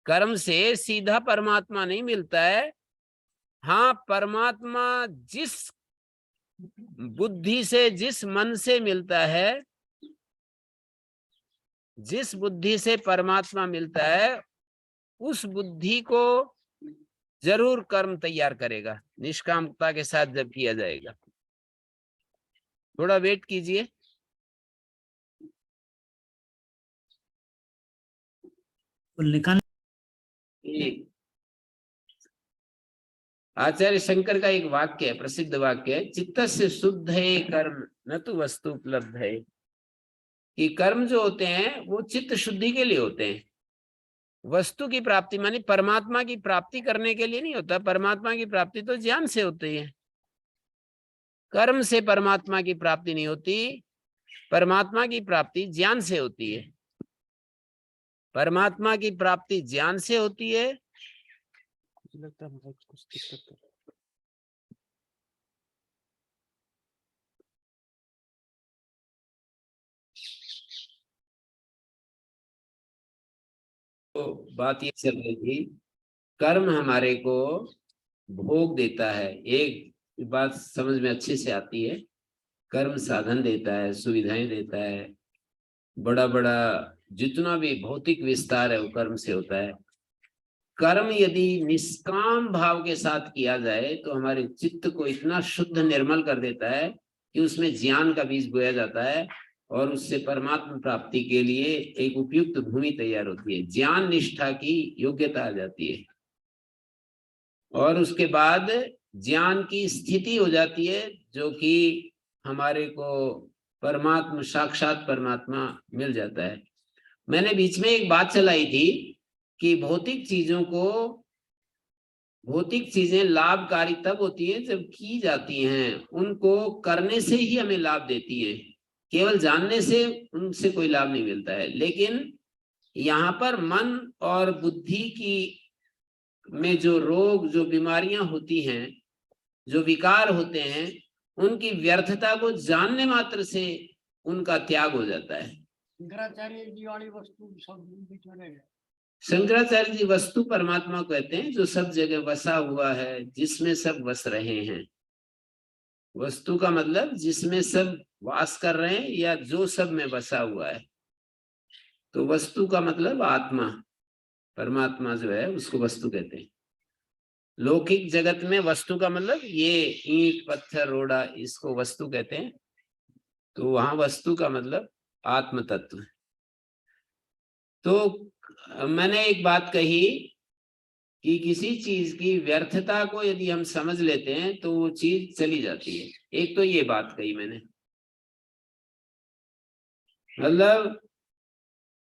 कर्म से सीधा परमात्मा नहीं मिलता है। हाँ, परमात्मा जिस बुद्धि से, जिस मन से मिलता है, जिस बुद्धि से परमात्मा मिलता है, उस बुद्धि को जरूर कर्म तैयार करेगा, निष्कामता के साथ जब किया जाएगा। थोड़ा वेट कीजिए। आचार्य शंकर का एक वाक्य है, प्रसिद्ध वाक्य है, चित्तस्य शुद्ध है कर्म न तो वस्तु उपलब्ध है। कि कर्म जो होते हैं वो चित्त शुद्धि के लिए होते हैं, वस्तु की प्राप्ति मानी परमात्मा की प्राप्ति करने के लिए नहीं होता। परमात्मा की प्राप्ति तो ज्ञान से होती है, कर्म से परमात्मा की प्राप्ति नहीं होती। परमात्मा की प्राप्ति ज्ञान से होती है, परमात्मा की प्राप्ति ज्ञान से होती है। लगता है कुछ दिक्कत है। तो बात ये चल रही थी, कर्म हमारे को भोग देता है। एक बात समझ में अच्छे से आती है, कर्म साधन देता है, सुविधाएं देता है, बड़ा बड़ा जितना भी भौतिक विस्तार है वो कर्म से होता है। कर्म यदि निष्काम भाव के साथ किया जाए तो हमारे चित्त को इतना शुद्ध निर्मल कर देता है कि उसमें ज्ञान का बीज बोया जाता है और उससे परमात्मा प्राप्ति के लिए एक उपयुक्त भूमि तैयार होती है, ज्ञान निष्ठा की योग्यता आ जाती है। और उसके बाद ज्ञान की स्थिति हो जाती है जो कि हमारे को परमात्मा, साक्षात परमात्मा मिल जाता है। मैंने बीच में एक बात चलाई थी कि भौतिक चीजों को भौतिक चीजें लाभकारी तब होती हैं जब की जाती हैं, उनको करने से ही हमें लाभ देती है, केवल जानने से उनसे कोई लाभ नहीं मिलता है। लेकिन यहाँ पर मन और बुद्धि की में जो रोग, जो बीमारियां होती हैं, जो विकार होते हैं, उनकी व्यर्थता को जानने मात्र से उनका त्याग हो जाता है। शंकराचार्य जी वाली वस्तु सब बिचारे हैं। शंकराचार्य जी वस्तु परमात्मा कहते हैं, जो सब जगह बसा हुआ है, जिसमें सब बस रहे हैं। वस्तु का मतलब जिसमें सब वास कर रहे हैं या जो सब में बसा हुआ है। तो वस्तु का मतलब आत्मा, परमात्मा जो है उसको वस्तु कहते हैं। लौकिक जगत में वस्तु का मतलब ये ईंट पत्थर रोड़ा, इसको वस्तु कहते हैं। तो वहां वस्तु का मतलब आत्म तत्व। तो मैंने एक बात कही कि किसी चीज की व्यर्थता को यदि हम समझ लेते हैं तो वो चीज चली जाती है। एक तो ये बात कही मैंने, मतलब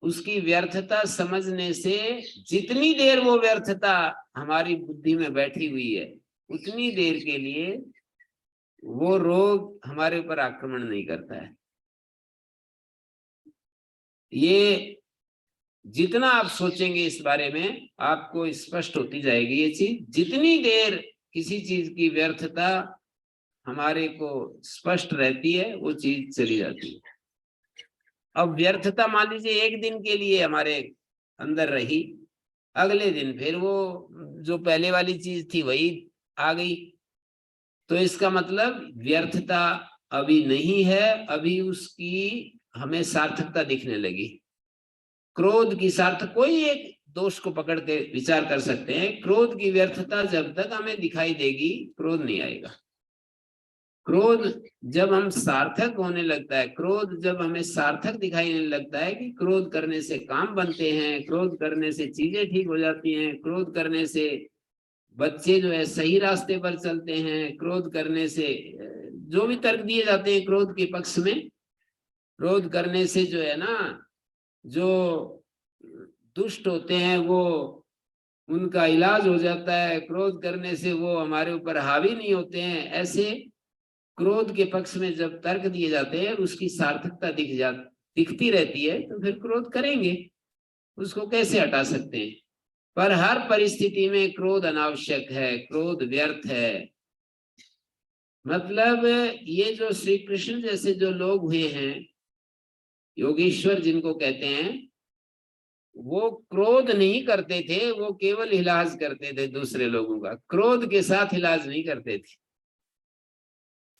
उसकी व्यर्थता समझने से जितनी देर वो व्यर्थता हमारी बुद्धि में बैठी हुई है, उतनी देर के लिए वो रोग हमारे ऊपर आक्रमण नहीं करता है। ये जितना आप सोचेंगे इस बारे में, आपको स्पष्ट होती जाएगी ये चीज। जितनी देर किसी चीज की व्यर्थता हमारे को स्पष्ट रहती है, वो चीज चली जाती है। अब व्यर्थता मान लीजिए एक दिन के लिए हमारे अंदर रही, अगले दिन फिर वो जो पहले वाली चीज थी वही आ गई, तो इसका मतलब व्यर्थता अभी नहीं है, अभी उसकी हमें सार्थकता दिखने लगी। क्रोध की सार्थक, कोई एक दोष को पकड़ के विचार कर सकते हैं, क्रोध की व्यर्थता जब तक हमें दिखाई देगी, क्रोध नहीं आएगा। क्रोध जब हम सार्थक होने लगता है, क्रोध जब हमें सार्थक दिखाई देने लगता है कि क्रोध करने से काम बनते हैं, क्रोध करने से चीजें ठीक हो जाती हैं, क्रोध करने से बच्चे जो है सही रास्ते पर चलते हैं, क्रोध करने से जो भी तर्क दिए जाते हैं क्रोध के पक्ष में, क्रोध करने से जो है ना, जो दुष्ट होते हैं वो उनका इलाज हो जाता है, क्रोध करने से वो हमारे ऊपर हावी नहीं होते हैं। ऐसे क्रोध के पक्ष में जब तर्क दिए जाते हैं, उसकी सार्थकता दिखती रहती है, तो फिर क्रोध करेंगे, उसको कैसे हटा सकते हैं। पर हर परिस्थिति में क्रोध अनावश्यक है, क्रोध व्यर्थ है। मतलब ये जो श्री कृष्ण जैसे जो लोग हुए हैं, योगेश्वर जिनको कहते हैं, वो क्रोध नहीं करते थे, वो केवल इलाज करते थे दूसरे लोगों का, क्रोध के साथ इलाज नहीं करते थे।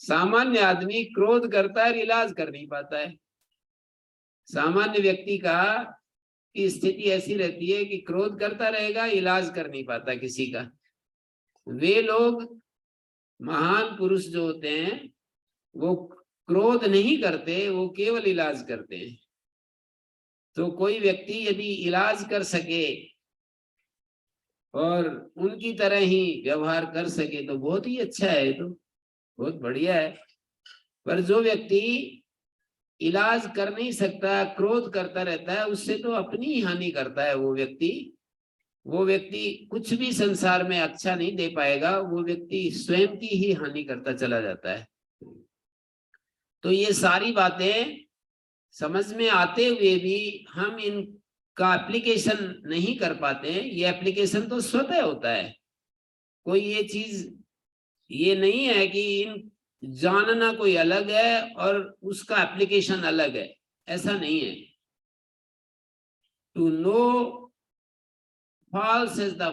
सामान्य आदमी क्रोध करता है, इलाज कर नहीं पाता है। सामान्य व्यक्ति का की स्थिति ऐसी रहती है कि क्रोध करता रहेगा, इलाज कर नहीं पाता किसी का। वे लोग महान पुरुष जो होते हैं, वो क्रोध नहीं करते, वो केवल इलाज करते हैं। तो कोई व्यक्ति यदि इलाज कर सके और उनकी तरह ही व्यवहार कर सके तो बहुत ही अच्छा है, तो बहुत बढ़िया है। पर जो व्यक्ति इलाज कर नहीं सकता, क्रोध करता रहता है, उससे तो अपनी ही हानि करता है। वो व्यक्ति कुछ भी संसार में अच्छा नहीं दे पाएगा, वो व्यक्ति स्वयं की ही हानि करता चला जाता है। तो ये सारी बातें समझ में आते हुए भी हम इनका एप्लीकेशन नहीं कर पाते हैं। ये एप्लीकेशन तो स्वतः होता है, कोई ये चीज ये नहीं है कि इन जानना कोई अलग है और उसका एप्लीकेशन अलग है, ऐसा नहीं है। To know false as the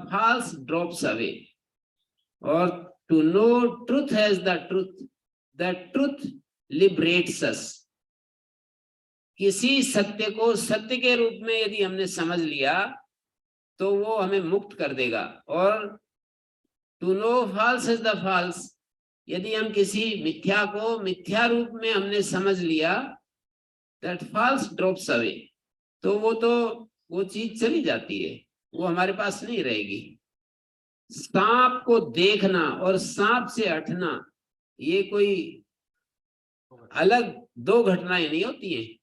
false drops away, or to know truth as the truth liberates us। किसी सत्य को सत्य के रूप में यदि हमने समझ लिया तो वो हमें मुक्त कर देगा। और to know false as the false, यदि हम किसी मिथ्या को मिथ्या रूप में हमने समझ लिया, that false drops away, तो वो चीज चली जाती है, वो हमारे पास नहीं रहेगी। सांप को देखना और सांप से हटना, ये कोई अलग दो घटनाएं नहीं होती हैं।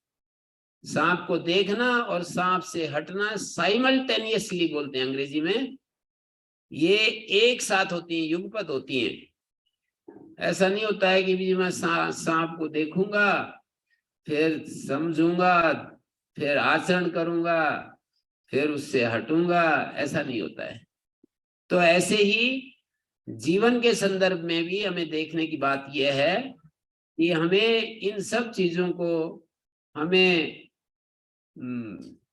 सांप को देखना और सांप से हटना साइमल्टेनियसली बोलते हैं अंग्रेजी में, ये एक साथ होती हैं, युगपत होती हैं। ऐसा नहीं होता है कि भी मैं सांप को देखूंगा, फिर समझूंगा, फिर आचरण करूंगा, फिर उससे हटूंगा, ऐसा नहीं होता है। तो ऐसे ही जीवन के संदर्भ में भी हमें देखने की बात यह है कि हमें इन सब चीजों को हमें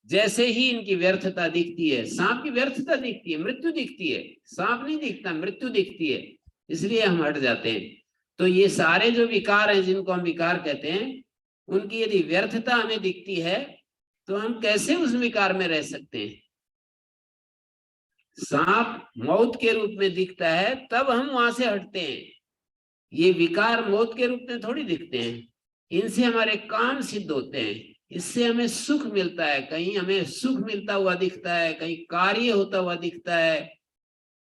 जैसे ही इनकी व्यर्थता दिखती है, सांप की व्यर्थता दिखती है, मृत्यु दिखती है, सांप नहीं दिखता, मृत्यु दिखती है, इसलिए हम हट जाते हैं। तो ये सारे जो विकार हैं, जिनको हम विकार कहते हैं, उनकी यदि व्यर्थता हमें दिखती है तो हम कैसे उस विकार में रह सकते हैं। सांप मौत के रूप में दिखता है तब हम वहां से हटते हैं। ये विकार मौत के रूप में थोड़ी दिखते हैं, इनसे हमारे काम सिद्ध होते हैं, इससे हमें सुख मिलता है, कहीं हमें सुख मिलता हुआ दिखता है, कहीं कार्य होता हुआ दिखता है,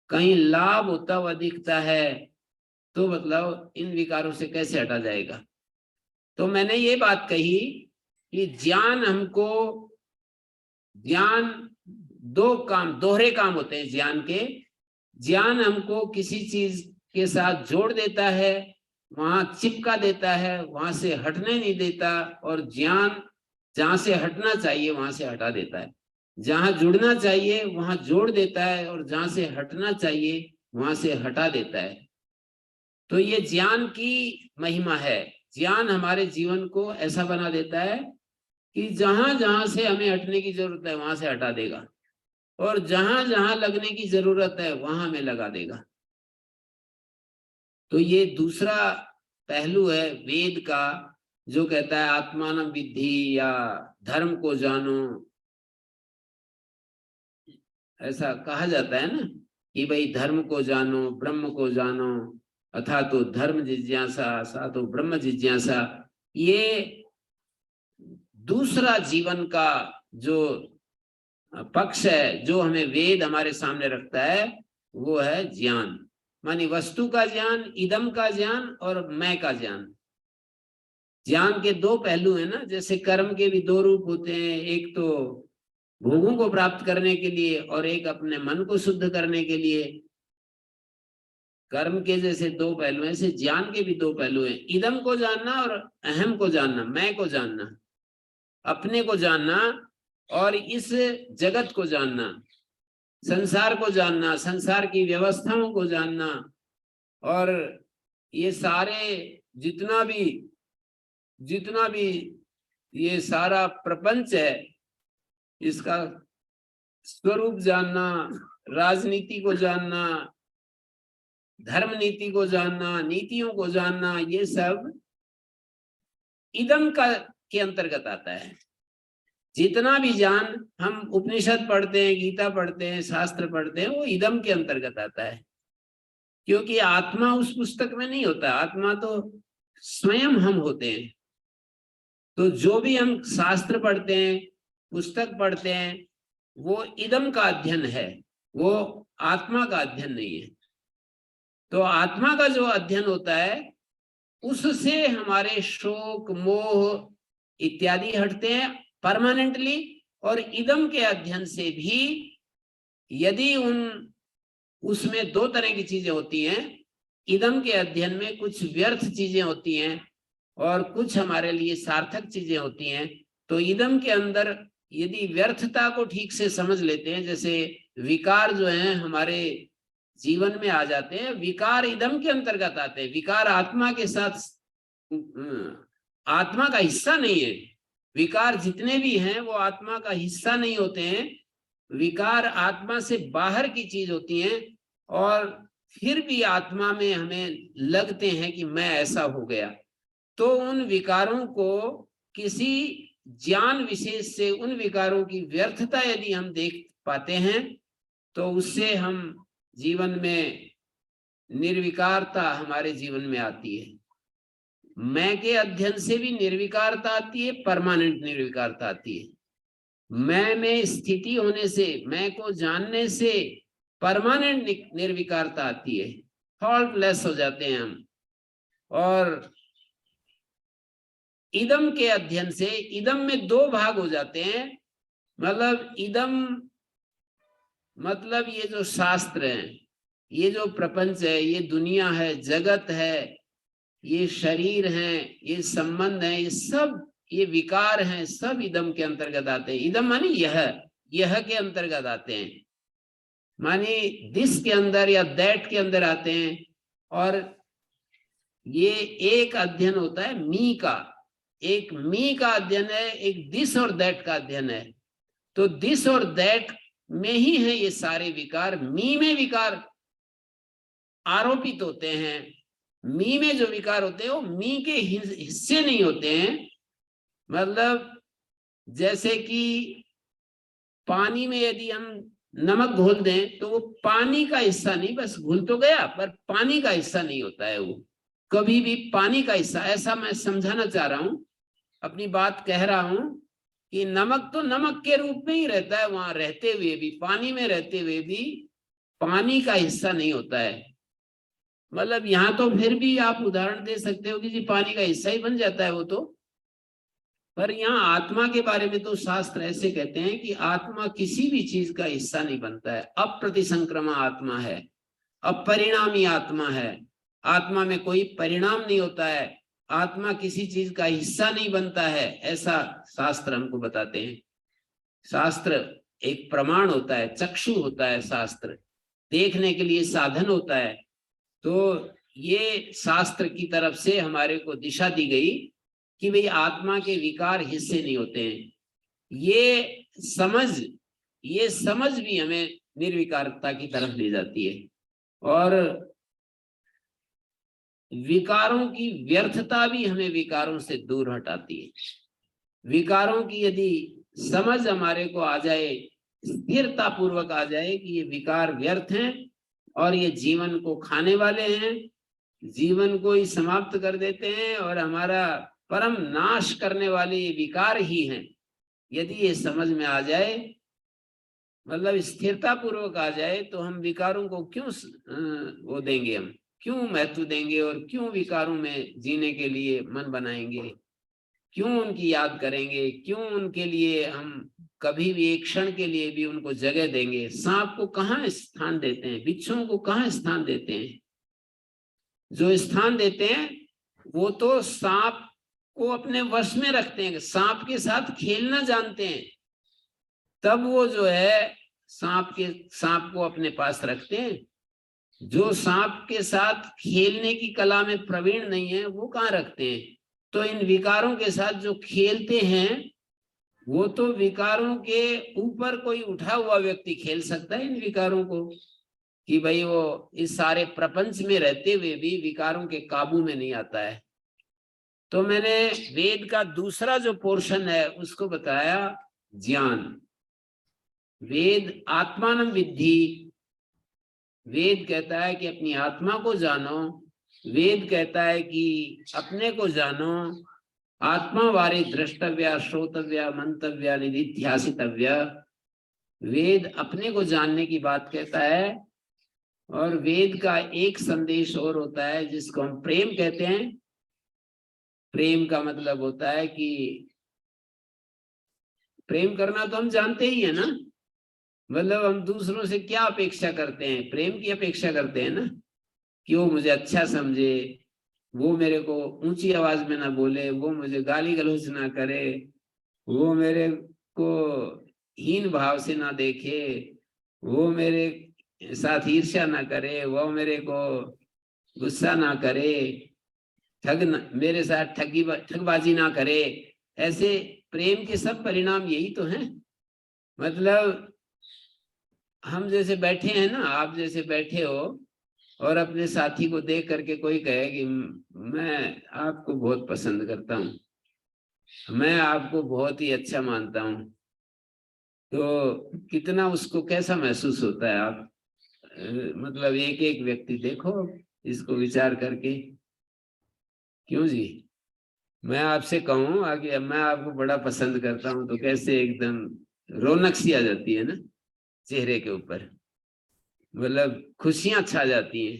कहीं लाभ होता हुआ दिखता है, तो मतलब इन विकारों से कैसे हटा जाएगा। तो मैंने ये बात कही कि ज्ञान दो काम, दोहरे काम होते हैं ज्ञान के। ज्ञान हमको किसी चीज के साथ जोड़ देता है, वहां चिपका देता है, वहां से हटने नहीं देता, और ज्ञान जहां से हटना चाहिए वहां से हटा देता है, जहां जुड़ना चाहिए वहां जोड़ देता है, और जहां से हटना चाहिए वहां से हटा देता है। तो ये ज्ञान की महिमा है। ज्ञान हमारे जीवन को ऐसा बना देता है कि जहां जहां से हमें हटने की जरूरत है वहां से हटा देगा, और जहां जहां लगने की जरूरत है वहां हमें लगा देगा। तो ये दूसरा पहलू है वेद का, जो कहता है आत्मानं विद्धि, या धर्म को जानो। ऐसा कहा जाता है ना कि भाई धर्म को जानो, ब्रह्म को जानो, अथा तो धर्म जिज्ञासा सा तो ब्रह्म जिज्ञासा। ये दूसरा जीवन का जो पक्ष है, जो हमें वेद हमारे सामने रखता है, वो है ज्ञान। मानी वस्तु का ज्ञान, इदम का ज्ञान और मैं का ज्ञान। ज्ञान के दो पहलू हैं ना, जैसे कर्म के भी दो रूप होते हैं, एक तो भोगों को प्राप्त करने के लिए और एक अपने मन को शुद्ध करने के लिए। कर्म के जैसे दो पहलू हैं, ऐसे ज्ञान के भी दो पहलू हैं। इदम को जानना और अहम को जानना, मैं को जानना, अपने को जानना और इस जगत को जानना, संसार को जानना, संसार की व्यवस्थाओं को जानना, और ये सारे जितना भी ये सारा प्रपंच है, इसका स्वरूप जानना, राजनीति को जानना, धर्म नीति को जानना, नीतियों को जानना, ये सब इदम का के अंतर्गत आता है। जितना भी ज्ञान हम उपनिषद पढ़ते हैं, गीता पढ़ते हैं, शास्त्र पढ़ते हैं, वो इदम के अंतर्गत आता है, क्योंकि आत्मा उस पुस्तक में नहीं होता, आत्मा तो स्वयं हम होते हैं। तो जो भी हम शास्त्र पढ़ते हैं, पुस्तक पढ़ते हैं, वो इदम का अध्ययन है, वो आत्मा का अध्ययन नहीं है। तो आत्मा का जो अध्ययन होता है, उससे हमारे शोक, मोह इत्यादि हटते हैं परमानेंटली, और इदम के अध्ययन से भी यदि उसमें दो तरह की चीजें होती हैं। इदम के अध्ययन में कुछ व्यर्थ चीजें होती हैं और कुछ हमारे लिए सार्थक चीजें होती हैं। तो इदम के अंदर यदि व्यर्थता को ठीक से समझ लेते हैं, जैसे विकार जो हैं हमारे जीवन में आ जाते हैं, विकार इदम के अंतर्गत आते हैं। विकार आत्मा के साथ, आत्मा का हिस्सा नहीं है। विकार जितने भी हैं वो आत्मा का हिस्सा नहीं होते हैं, विकार आत्मा से बाहर की चीज होती हैं, और फिर भी आत्मा में हमें लगते हैं कि मैं ऐसा हो गया। तो उन विकारों को किसी ज्ञान विशेष से उन विकारों की व्यर्थता यदि हम देख पाते हैं, तो उससे हम जीवन में निर्विकारता हमारे जीवन में आती है। मैं के अध्ययन से भी निर्विकारता आती है, परमानेंट निर्विकारता आती है। मैं में स्थिति होने से, मैं को जानने से परमानेंट निर्विकारता आती है, फॉल्टलेस हो जाते हैं हम। और इदम के अध्ययन से, इदम में दो भाग हो जाते हैं, मतलब इदम मतलब ये जो शास्त्र हैं, ये जो प्रपंच है, ये दुनिया है, जगत है, ये शरीर है, ये संबंध है, ये सब, ये विकार हैं, सब इदम के अंतर्गत आते हैं। इदम माने यह के अंतर्गत आते हैं, माने दिस के अंदर या दैट के अंदर आते हैं। और ये एक अध्ययन होता है मी का, एक मी का अध्ययन है, एक दिस और दैट का अध्ययन है। तो दिस और दैट में ही है ये सारे विकार। मी में विकार आरोपित होते हैं, मी में जो विकार होते हैं वो मी के हिस्से नहीं होते हैं। मतलब जैसे कि पानी में यदि हम नमक घोल दें तो वो पानी का हिस्सा नहीं, बस घुल तो गया पर पानी का हिस्सा नहीं होता है वो, कभी भी पानी का हिस्सा। ऐसा मैं समझाना चाह रहा हूं, अपनी बात कह रहा हूं कि नमक तो नमक के रूप में ही रहता है, वहां रहते हुए भी, पानी में रहते हुए भी पानी का हिस्सा नहीं होता है। मतलब यहाँ तो फिर भी आप उदाहरण दे सकते हो कि जी पानी का हिस्सा ही बन जाता है वो तो। पर यहाँ आत्मा के बारे में तो शास्त्र ऐसे कहते हैं कि आत्मा किसी भी चीज का हिस्सा नहीं बनता है, अप्रतिसंक्रमा आत्मा है, अपरिणामी आत्मा है। आत्मा में कोई परिणाम नहीं होता है, आत्मा किसी चीज का हिस्सा नहीं बनता है, ऐसा शास्त्र हमको बताते हैं। शास्त्र एक प्रमाण होता है, चक्षु होता है, शास्त्र देखने के लिए साधन होता है। तो ये शास्त्र की तरफ से हमारे को दिशा दी गई कि भाई आत्मा के विकार हिस्से नहीं होते हैं। ये समझ भी हमें निर्विकारता की तरफ ले जाती है। और विकारों की व्यर्थता भी हमें विकारों से दूर हटाती है। विकारों की यदि समझ हमारे को आ जाए, स्थिरता पूर्वक आ जाए कि ये विकार व्यर्थ हैं और ये जीवन को खाने वाले हैं, जीवन को ही समाप्त कर देते हैं और हमारा परम नाश करने वाले ये विकार ही हैं, यदि ये समझ में आ जाए, मतलब स्थिरता पूर्वक आ जाए, तो हम विकारों को क्यों वो देंगे, हम क्यों महत्व देंगे और क्यों विकारों में जीने के लिए मन बनाएंगे, क्यों उनकी याद करेंगे, क्यों उनके लिए हम कभी भी एक क्षण के लिए भी उनको जगह देंगे। सांप को कहाँ स्थान देते हैं, बिच्छुओं को कहाँ स्थान देते हैं? जो स्थान देते हैं वो तो सांप को अपने वश में रखते हैं, सांप के साथ खेलना जानते हैं, तब वो जो है सांप को अपने पास रखते हैं। जो सांप के साथ खेलने की कला में प्रवीण नहीं है वो कहाँ रखते हैं? तो इन विकारों के साथ जो खेलते हैं वो तो विकारों के ऊपर कोई उठा हुआ व्यक्ति खेल सकता है इन विकारों को, कि भाई वो इस सारे प्रपंच में रहते हुए भी विकारों के काबू में नहीं आता है। तो मैंने वेद का दूसरा जो पोर्शन है उसको बताया ज्ञान। वेद आत्मानं विद्धि, वेद कहता है कि अपनी आत्मा को जानो, वेद कहता है कि अपने को जानो, आत्मा वारे द्रष्टव्या श्रोतव्या मंतव्या निधिध्यासितव्या। वेद अपने को जानने की बात कहता है। और वेद का एक संदेश और होता है जिसको हम प्रेम कहते हैं। प्रेम का मतलब होता है कि प्रेम करना तो हम जानते ही है ना, मतलब हम दूसरों से क्या अपेक्षा करते हैं? प्रेम की अपेक्षा करते हैं ना, कि वो मुझे अच्छा समझे, वो मेरे को ऊंची आवाज में ना बोले, वो मुझे गाली गलौज ना करे, वो मेरे को हीन भाव से ना देखे, वो मेरे साथ ईर्ष्या ना करे, वो मेरे को गुस्सा ना करे, मेरे साथ ठगबाजी ना करे। ऐसे प्रेम के सब परिणाम यही तो हैं। मतलब हम जैसे बैठे हैं ना, आप जैसे बैठे हो और अपने साथी को देख करके कोई कहे कि मैं आपको बहुत पसंद करता हूँ, मैं आपको बहुत ही अच्छा मानता हूँ, तो कितना उसको कैसा महसूस होता है? आप मतलब एक एक व्यक्ति देखो इसको विचार करके। क्यों जी? मैं आपसे कहूँ आगे मैं आपको बड़ा पसंद करता हूँ तो कैसे एकदम रौनक सी आ जाती है ना चेहरे के ऊपर, मतलब खुशियां छा जाती हैं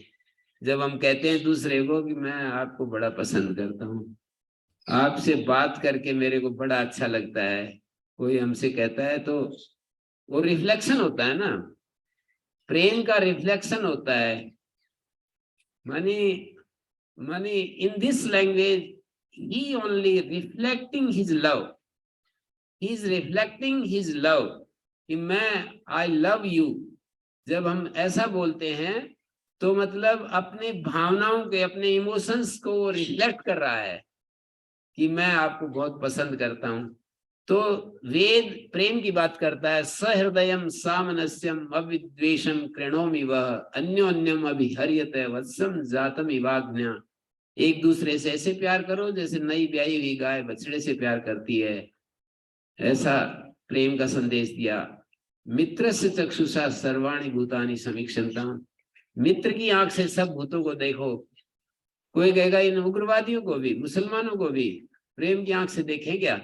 जब हम कहते हैं दूसरे को कि मैं आपको बड़ा पसंद करता हूँ, आपसे बात करके मेरे को बड़ा अच्छा लगता है। कोई हमसे कहता है तो वो रिफ्लेक्शन होता है ना, प्रेम का रिफ्लेक्शन होता है। माने in this language he only reflecting his love, he is reflecting his love कि मैं आई लव यू। जब हम ऐसा बोलते हैं तो मतलब अपने भावनाओं के, अपने इमोशंस को वो रिफ्लेक्ट कर रहा है कि मैं आपको बहुत पसंद करता हूं। तो वेद प्रेम की बात करता है, सहृदयम सामनस्यम अविद्वेषम कृणोमि वह अन्योन्यम अभिहर्यते वत्सम जातम इवाज्ञा। एक दूसरे से ऐसे प्यार करो जैसे नई ब्याई हुई गाय बछड़े से प्यार करती है, ऐसा प्रेम का संदेश दिया। मित्रस्य चक्षुषा सर्वाणि भूतानि समीक्षन्ताम्, मित्र की आंख से सब भूतों को देखो। कोई कहेगा इन उग्रवादियों को भी, मुसलमानों को भी प्रेम की आंख से देखें क्या?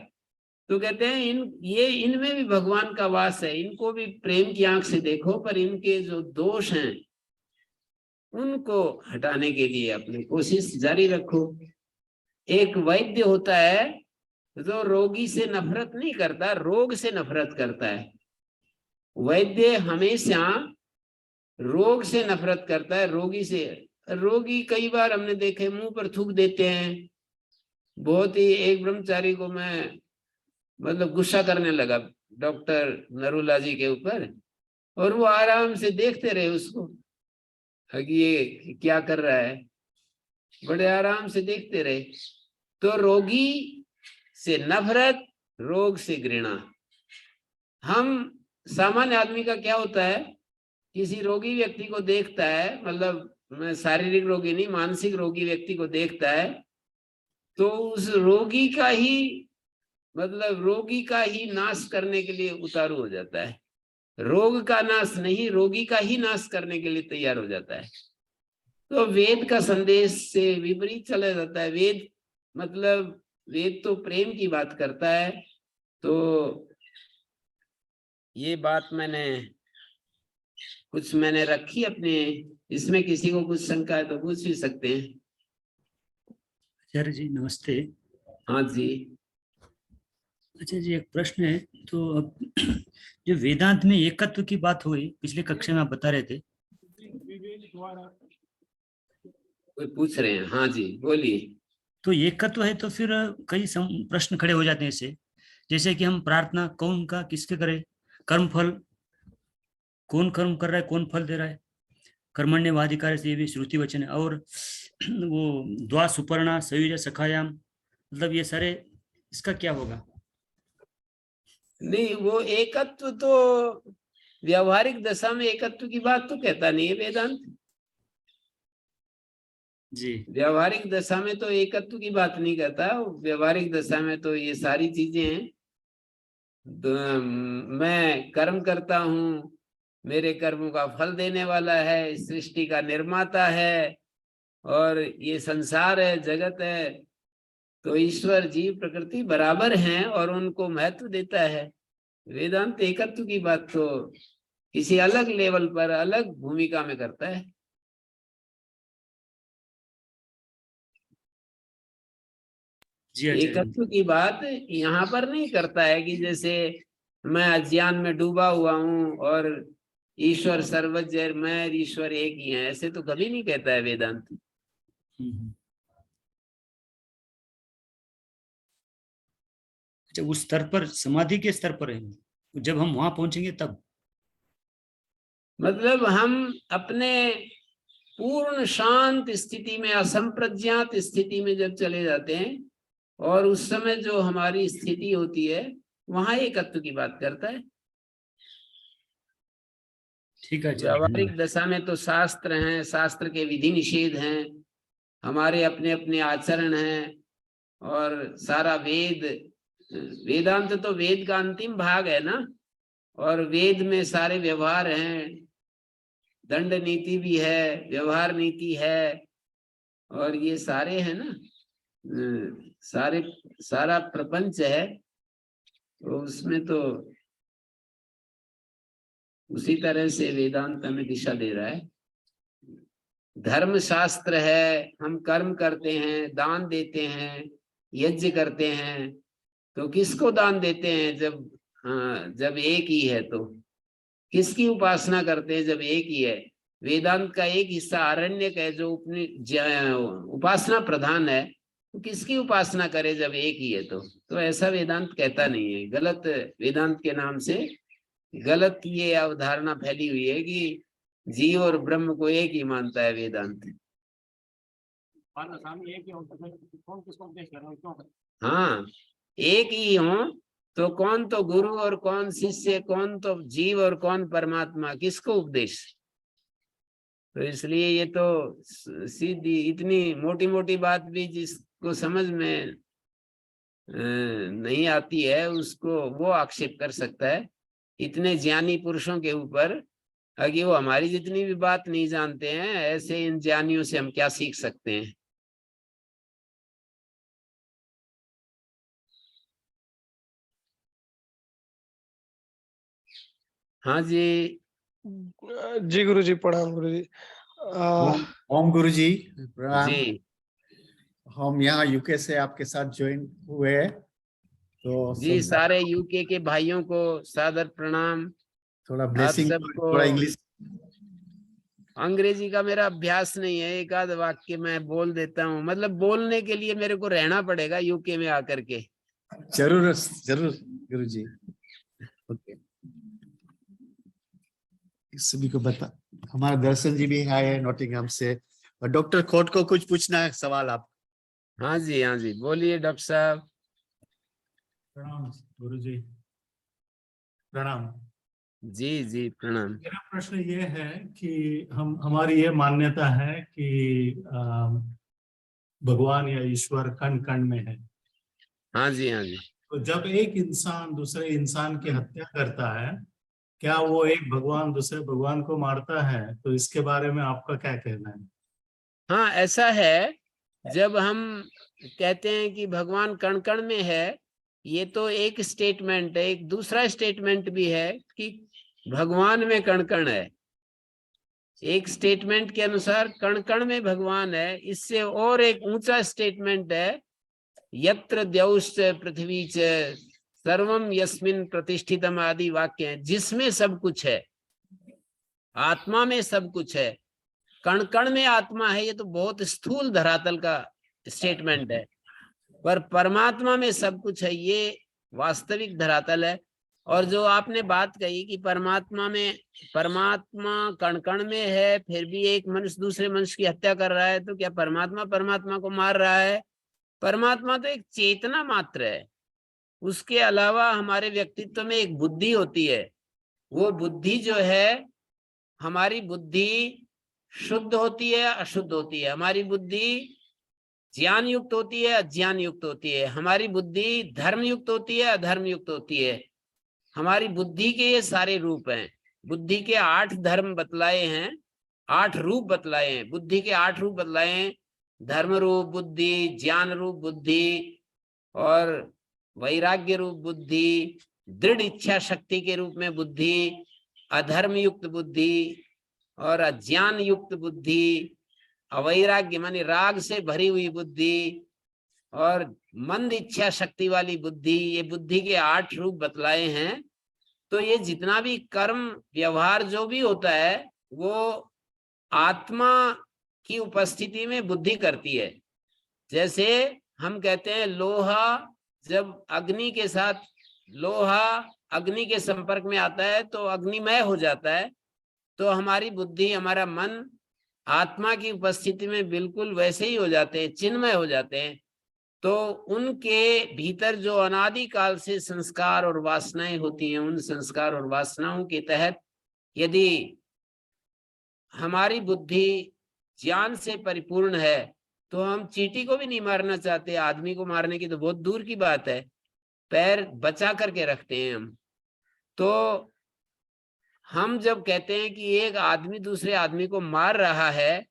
तो कहते हैं इनमें भी भगवान का वास है, इनको भी प्रेम की आंख से देखो, पर इनके जो दोष हैं उनको हटाने के लिए अपनी कोशिश जारी रखो। एक वैद्य होता है जो रोगी से नफरत नहीं करता, रोग से नफरत करता है। वैद्य हमेशा रोग से नफरत करता है, रोगी से। रोगी कई बार हमने देखे मुंह पर थूक देते हैं। बहुत ही एक ब्रह्मचारी को मैं मतलब गुस्सा करने लगा डॉक्टर नरूला जी के ऊपर, और वो आराम से देखते रहे उसको कि ये क्या कर रहा है, बड़े आराम से देखते रहे। तो रोगी से नफरत, रोग से घृणा। हम सामान्य आदमी का क्या होता है, किसी रोगी व्यक्ति को देखता है, मतलब मैं शारीरिक रोगी नहीं, मानसिक रोगी व्यक्ति को देखता है तो उस रोगी का ही मतलब रोगी का ही नाश करने के लिए उतारू हो जाता है। रोग का नाश नहीं, रोगी का ही नाश करने के लिए तैयार हो जाता है। तो वेद का संदेश से विपरीत चला जाता है। वेद मतलब वेद तो प्रेम की बात करता है। तो ये बात मैंने रखी अपने, इसमें किसी को कुछ शंका है तो पूछ भी सकते हैं। आचार्य जी नमस्ते। हाँ जी। अच्छा जी, एक प्रश्न है। तो अब जो वेदांत में एकत्व की बात हुई, पिछले कक्षा में आप बता रहे थे। विवेक द्वारा कोई पूछ रहे हैं? हाँ जी बोलिए। तो एकत्व है तो फिर कई प्रश्न खड़े हो जाते हैं इससे, जैसे कि हम प्रार्थना कौन का किसके करें, कर्म फल कौन कर्म कर रहा है, कौन फल दे रहा है, कर्मण्यवाधिकार से ये भी श्रुति वचन है। और वो द्वा सुपर्णा सयुज सखायाम, मतलब ये सारे, इसका क्या होगा? नहीं, वो एकत्व तो व्यवहारिक दशा में एकत्व की बात तो कहता नहीं है वेदांत जी। व्यवहारिक दशा में तो एकत्व की बात नहीं कहता। व्यवहारिक दशा में तो ये सारी चीजें हैं। मैं कर्म करता हूँ, मेरे कर्मों का फल देने वाला है, सृष्टि का निर्माता है, और ये संसार है, जगत है। तो ईश्वर जीव प्रकृति बराबर हैं और उनको महत्व देता है। वेदांत एकत्व की बात तो किसी अलग लेवल पर, अलग भूमिका में करता है। जी आचार्य। एकत्व की बात यहाँ पर नहीं करता है कि जैसे मैं अज्ञान में डूबा हुआ हूँ और ईश्वर सर्वज्ञ है, मैं ईश्वर एक ही है, ऐसे तो कभी नहीं कहता है वेदांत। अच्छा, उस स्तर पर, समाधि के स्तर पर है, जब हम वहां पहुंचेंगे तब? मतलब हम अपने पूर्ण शांत स्थिति में, असंप्रज्ञात स्थिति में जब चले जाते हैं, और उस समय जो हमारी स्थिति होती है, वहां एकत्व की बात करता है। ठीक है आचार्य, व्यावहारिक धन्यवाद। दशा में तो शास्त्र हैं, शास्त्र के विधि निषेध हैं, हमारे अपने अपने आचरण हैं, और सारा वेद, वेदांत तो वेद का अंतिम भाग है ना। और वेद में सारे व्यवहार हैं, दंड नीति भी है, व्यवहार नीति है, और ये सारे है ना, सारा प्रपंच है। तो उसमें तो उसी तरह से वेदांत हमें दिशा दे रहा है। धर्म शास्त्र है, हम कर्म करते हैं, दान देते हैं, यज्ञ करते हैं। तो किसको दान देते हैं? जब एक ही है तो किसकी उपासना करते हैं जब एक ही है? वेदांत का एक हिस्सा आरण्यक है जो अपनी उपासना प्रधान है, तो किसकी उपासना करे जब एक ही है? तो ऐसा वेदांत कहता नहीं है। गलत वेदांत के नाम से गलत ये अवधारणा फैली हुई है कि जीव और ब्रह्म को एक ही मानता है वेदांत। स्वामी एक ही होता है, कौन किसको उपदेश कर रहा है, क्यों? हाँ, एक ही हो तो कौन तो गुरु और कौन शिष्य, कौन तो जीव और कौन परमात्मा, किसको उपदेश? तो इसलिए ये तो सीधी इतनी मोटी मोटी बात भी जिसको समझ में नहीं आती है उसको वो आक्षेप कर सकता है इतने ज्ञानी पुरुषों के ऊपर, कि वो हमारी जितनी भी बात नहीं जानते हैं। ऐसे इन ज्ञानियों से हम क्या सीख सकते हैं? हाँ जी। जी गुरु जी, प्रणाम गुरु जी। ओम गुरु जी प्रणाम। जी हम यहाँ यूके से आपके साथ ज्वाइन हुए हैं, तो जी, सारे यूके के भाइयों को सादर प्रणाम। थोड़ा आप ब्लेसिंग, सबको। थोड़ा इंग्लिश। अंग्रेजी का मेरा अभ्यास नहीं है, एक आध वाक्य मैं बोल देता हूँ, मतलब बोलने के लिए मेरे को रहना पड़ेगा यूके में आकर के। जरूर जरूर गुरु जी। ओके, सभी को बता, हमारा दर्शन जी भी आए हैं नॉटिंघम से, और डॉक्टर खोट को कुछ पूछना है सवाल आप? हाँ जी, बोलिए डॉक्टर साहब। प्रणाम गुरु जी, प्रणाम। जी प्रणाम। मेरा प्रश्न ये है कि हमारी ये मान्यता है कि भगवान या ईश्वर कण कण में है। हाँ जी। तो जब एक इंसान दूसरे इंसान की हत्या करता है, क्या वो एक भगवान दूसरे भगवान को मारता है? तो इसके बारे में आपका क्या कहना है? हाँ, ऐसा है। जब हम कहते हैं कि भगवान कण कण में है, ये तो एक स्टेटमेंट है। एक दूसरा स्टेटमेंट भी है कि भगवान में कण कण है। एक स्टेटमेंट के अनुसार कण कण में भगवान है। इससे और एक ऊंचा स्टेटमेंट है, यत्र द्यौश्च पृथ्वी च सर्वम यस्मिन प्रतिष्ठितम आदि वाक्य है, जिसमें सब कुछ है। आत्मा में सब कुछ है, कण कण में आत्मा है। ये तो बहुत स्थूल धरातल का स्टेटमेंट है, पर परमात्मा में सब कुछ है, ये वास्तविक धरातल है। और जो आपने बात कही कि परमात्मा कण कण में है, फिर भी एक मनुष्य दूसरे मनुष्य की हत्या कर रहा है, तो क्या परमात्मा परमात्मा को मार रहा है? परमात्मा तो एक चेतना मात्र है। उसके अलावा हमारे व्यक्तित्व में एक बुद्धि होती है। वो बुद्धि जो है, हमारी बुद्धि शुद्ध होती है, अशुद्ध होती है। हमारी बुद्धि ज्ञान युक्त होती है, अज्ञान युक्त होती है। हमारी बुद्धि धर्म युक्त होती है, अधर्म युक्त होती है। हमारी बुद्धि के ये सारे रूप हैं। बुद्धि के 8 धर्म बतलाए हैं, 8 रूप बतलाए हैं। बुद्धि के 8 रूप बतलाए हैं, धर्म रूप बुद्धि, ज्ञान रूप बुद्धि, और वैराग्य रूप बुद्धि, दृढ़ इच्छा शक्ति के रूप में बुद्धि, अधर्म युक्त बुद्धि, और अज्ञान युक्त बुद्धि, अवैराग्य मानी राग से भरी हुई बुद्धि, और मंद इच्छा शक्ति वाली बुद्धि। ये बुद्धि के 8 रूप बतलाए हैं। तो ये जितना भी कर्म व्यवहार जो भी होता है, वो आत्मा की उपस्थिति में बुद्धि करती है। जैसे हम कहते हैं लोहा, जब अग्नि के साथ लोहा अग्नि के संपर्क में आता है तो अग्निमय हो जाता है। तो हमारी बुद्धि, हमारा मन आत्मा की उपस्थिति में बिल्कुल वैसे ही हो जाते हैं, चिन्मय हो जाते हैं। तो उनके भीतर जो अनादिकाल से संस्कार और वासनाएं होती हैं, उन संस्कार और वासनाओं के तहत यदि हमारी बुद्धि ज्ञान से परिपूर्ण है, तो हम चींटी को भी नहीं मारना चाहते। आदमी को मारने की तो बहुत दूर की बात है, पैर बचा करके रखते हैं हम। तो हम जब कहते हैं कि एक आदमी दूसरे आदमी को मार रहा है,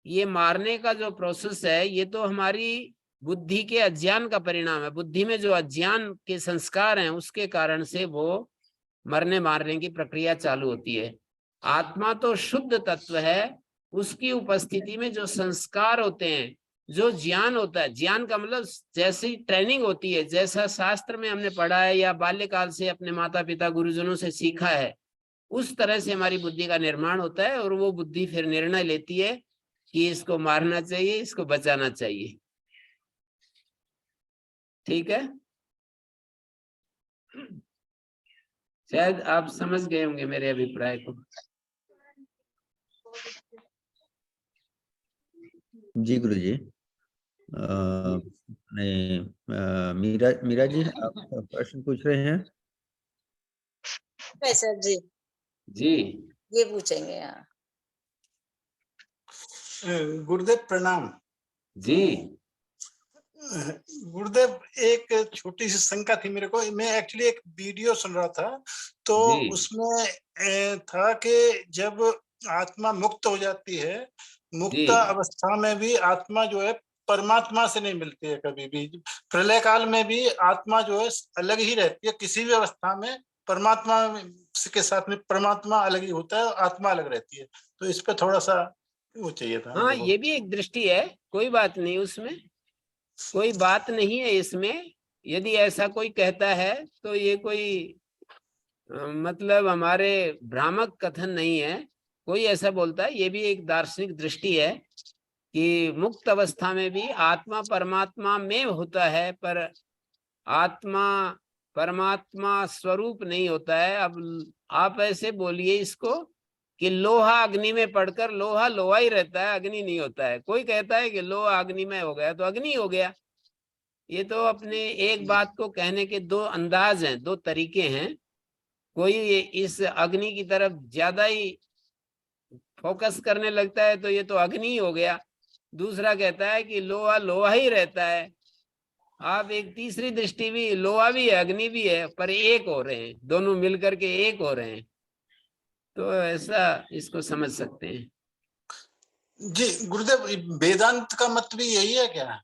ये मारने का जो प्रोसेस है, ये तो हमारी बुद्धि के अज्ञान का परिणाम है। बुद्धि में जो अज्ञान के संस्कार हैं, उसके कारण से वो मरने मारने की प्रक्रिया चालू होती है। आत्मा तो शुद्ध तत्व है, उसकी उपस्थिति में जो संस्कार होते हैं, जो ज्ञान होता है, ज्ञान का मतलब जैसी ट्रेनिंग होती है, जैसा शास्त्र में हमने पढ़ा है या बाल्यकाल से अपने माता पिता गुरुजनों से सीखा है, उस तरह से हमारी बुद्धि का निर्माण होता है और वो बुद्धि फिर निर्णय लेती है कि इसको मारना चाहिए, इसको बचाना चाहिए। ठीक है, शायद आप समझ गए होंगे मेरे अभिप्राय को। जी गुरु जी। मीरा जी आप प्रश्न पूछ रहे हैं? सर जी जी ये पूछेंगे। हाँ गुरुदेव प्रणाम। जी गुरुदेव एक छोटी सी शंका थी मेरे को। मैं एक्चुअली एक वीडियो सुन रहा था तो जी। उसमें था कि जब आत्मा मुक्त हो जाती है, मुक्त जी। अवस्था में भी आत्मा जो है परमात्मा से नहीं मिलती है कभी भी। प्रलय काल में भी आत्मा जो है अलग ही रहती है, किसी भी अवस्था में परमात्मा के साथ में परमात्मा अलग ही होता है, आत्मा अलग रहती है। तो इस पे थोड़ा सा वो चाहिए था। हाँ, ये भी एक दृष्टि है, कोई बात नहीं, उसमें कोई बात नहीं है इसमें। यदि ऐसा कोई कहता है तो ये कोई मतलब हमारे भ्रामक कथन नहीं है। कोई ऐसा बोलता है, ये भी एक दार्शनिक दृष्टि है कि मुक्त अवस्था में भी आत्मा परमात्मा में होता है, पर आत्मा परमात्मा स्वरूप नहीं होता है। अब आप ऐसे बोलिए इसको कि लोहा अग्नि में पड़कर लोहा लोहा ही रहता है, अग्नि नहीं होता है। कोई कहता है कि लोहा अग्नि में हो गया तो अग्नि हो गया। ये तो अपने एक बात को कहने के दो अंदाज हैं, दो तरीके हैं। कोई इस अग्नि की तरफ ज्यादा ही फोकस करने लगता है तो ये तो अग्नि ही हो गया। दूसरा कहता है कि लोहा लोहा ही रहता है। आप एक तीसरी दृष्टि भी, लोहा भी है अग्नि भी है पर एक हो रहे हैं, दोनों मिलकर के एक हो रहे हैं, तो ऐसा इसको समझ सकते हैं। जी गुरुदेव, वेदांत का मत भी यही है क्या?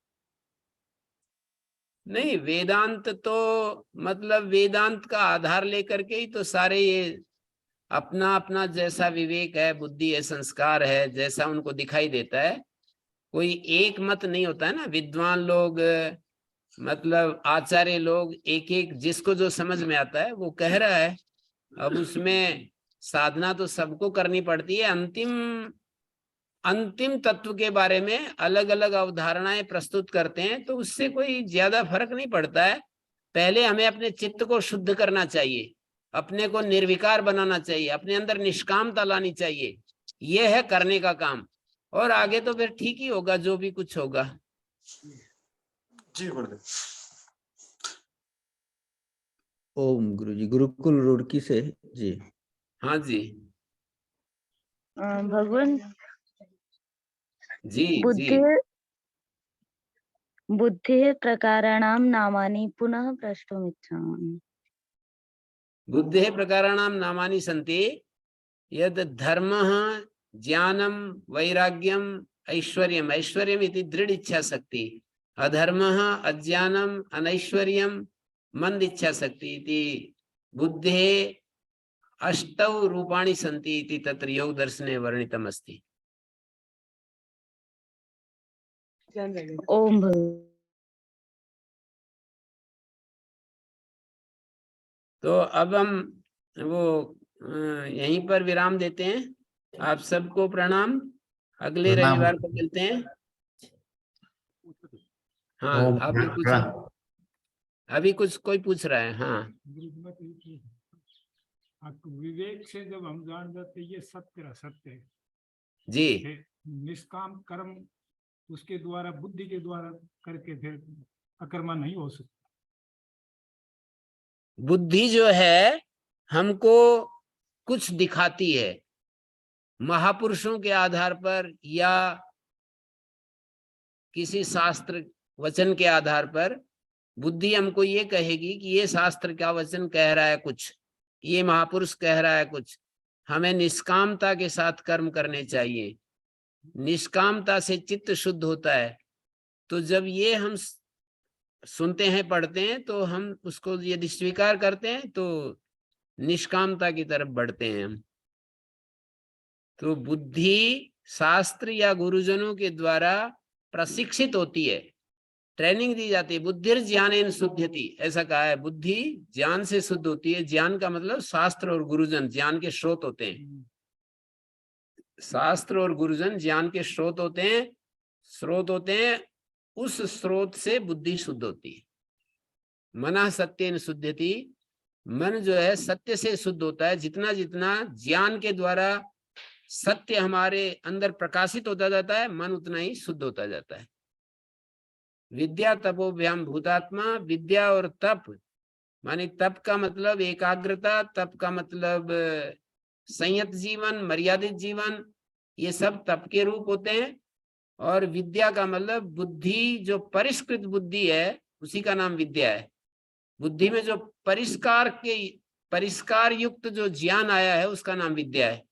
नहीं, वेदांत तो मतलब वेदांत का आधार लेकर के ही तो सारे ये अपना अपना जैसा विवेक है, बुद्धि है, संस्कार है, जैसा उनको दिखाई देता है। कोई एक मत नहीं होता है ना। विद्वान लोग मतलब आचार्य लोग एक एक जिसको जो समझ में आता है वो कह रहा है। अब उसमें साधना तो सबको करनी पड़ती है। अंतिम तत्व के बारे में अलग अलग अवधारणाएं प्रस्तुत करते हैं तो उससे कोई ज्यादा फर्क नहीं पड़ता है। पहले हमें अपने चित्त को शुद्ध करना चाहिए, अपने को निर्विकार बनाना चाहिए, अपने अंदर निष्कामता लानी चाहिए। यह है करने का काम, और आगे तो फिर ठीक ही होगा जो भी कुछ होगा। जी गुरुदेव। ओम गुरु जी, गुरुकुल रुड़की से जी। हाँ जी भगवान जी जी। बुद्धि प्रकाराणां नामानि पुनः प्रष्टुमिच्छामि। बुद्धेः प्रकाराणां नामानि सन्ति यद् धर्मः ज्ञानं वैराग्यम् ऐश्वर्यम्। ऐश्वर्यम् इति दृढ़ इच्छा शक्ति, अधर्मः अज्ञानम् अनैश्वर्यम् मंद इच्छा शक्ति इति बुद्धेः अष्टौ रूपाणि सन्ति इति तत्र योग दर्शने वर्णितम् अस्ति। ओम तो अब हम वो यहीं पर विराम देते हैं। आप सबको प्रणाम, अगले प्रणाम। रविवार को मिलते हैं। हाँ, ओम आपने कुछ प्रणाम। अभी कुछ कोई पूछ रहा है? हाँ आपको विवेक से जब हम जान जाते ये सत्य सत्य है, जी। फिर निष्काम कर्म उसके द्वारा बुद्धि के द्वारा करके फिर अकर्मा नहीं हो सकता। बुद्धि जो है हमको कुछ दिखाती है, महापुरुषों के आधार पर या किसी शास्त्र वचन के आधार पर बुद्धि हमको ये कहेगी कि ये शास्त्र का वचन कह रहा है कुछ, ये महापुरुष कह रहा है कुछ। हमें निष्कामता के साथ कर्म करने चाहिए, निष्कामता से चित्त शुद्ध होता है। तो जब ये हम सुनते हैं पढ़ते हैं तो हम उसको यदि स्वीकार करते हैं तो निष्कामता की तरफ बढ़ते हैं हम। तो बुद्धि शास्त्र या गुरुजनों के द्वारा प्रशिक्षित होती है, ट्रेनिंग दी जाती है। बुद्धिर ज्ञानेन शुद्धति, ऐसा कहा है, बुद्धि ज्ञान से शुद्ध होती है। ज्ञान का मतलब शास्त्र और गुरुजन ज्ञान के स्रोत होते हैं। शास्त्र और गुरुजन ज्ञान के स्रोत होते हैं। उस स्रोत से बुद्धि शुद्ध होती है। मनः सत्येन शुद्धति, मन जो है सत्य से शुद्ध होता है। जितना जितना ज्ञान के द्वारा सत्य हमारे अंदर प्रकाशित होता जाता है, मन उतना ही शुद्ध होता जाता है। विद्या तपोभ्याम भूतात्मा, विद्या और तप माने तप का मतलब एकाग्रता, तप का मतलब संयत जीवन, मर्यादित जीवन, ये सब तप के रूप होते हैं। और विद्या का मतलब बुद्धि, जो परिष्कृत बुद्धि है उसी का नाम विद्या है। बुद्धि में जो परिष्कार युक्त जो ज्ञान आया है उसका नाम विद्या है।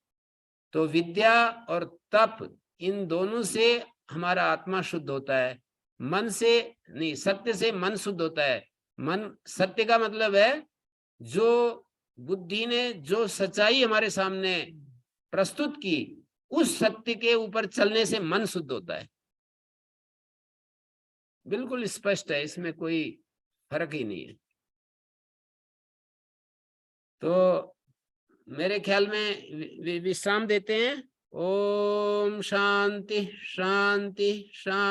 तो विद्या और तप, इन दोनों से हमारा आत्मा शुद्ध होता है। मन से नहीं, सत्य से मन शुद्ध होता है। मन, सत्य का मतलब है जो बुद्धि ने जो सच्चाई हमारे सामने प्रस्तुत की, उस सत्य के ऊपर चलने से मन शुद्ध होता है। बिल्कुल स्पष्ट है, इसमें कोई फर्क ही नहीं है। तो मेरे ख्याल में विश्राम देते हैं। ओम शांति शांति शांति।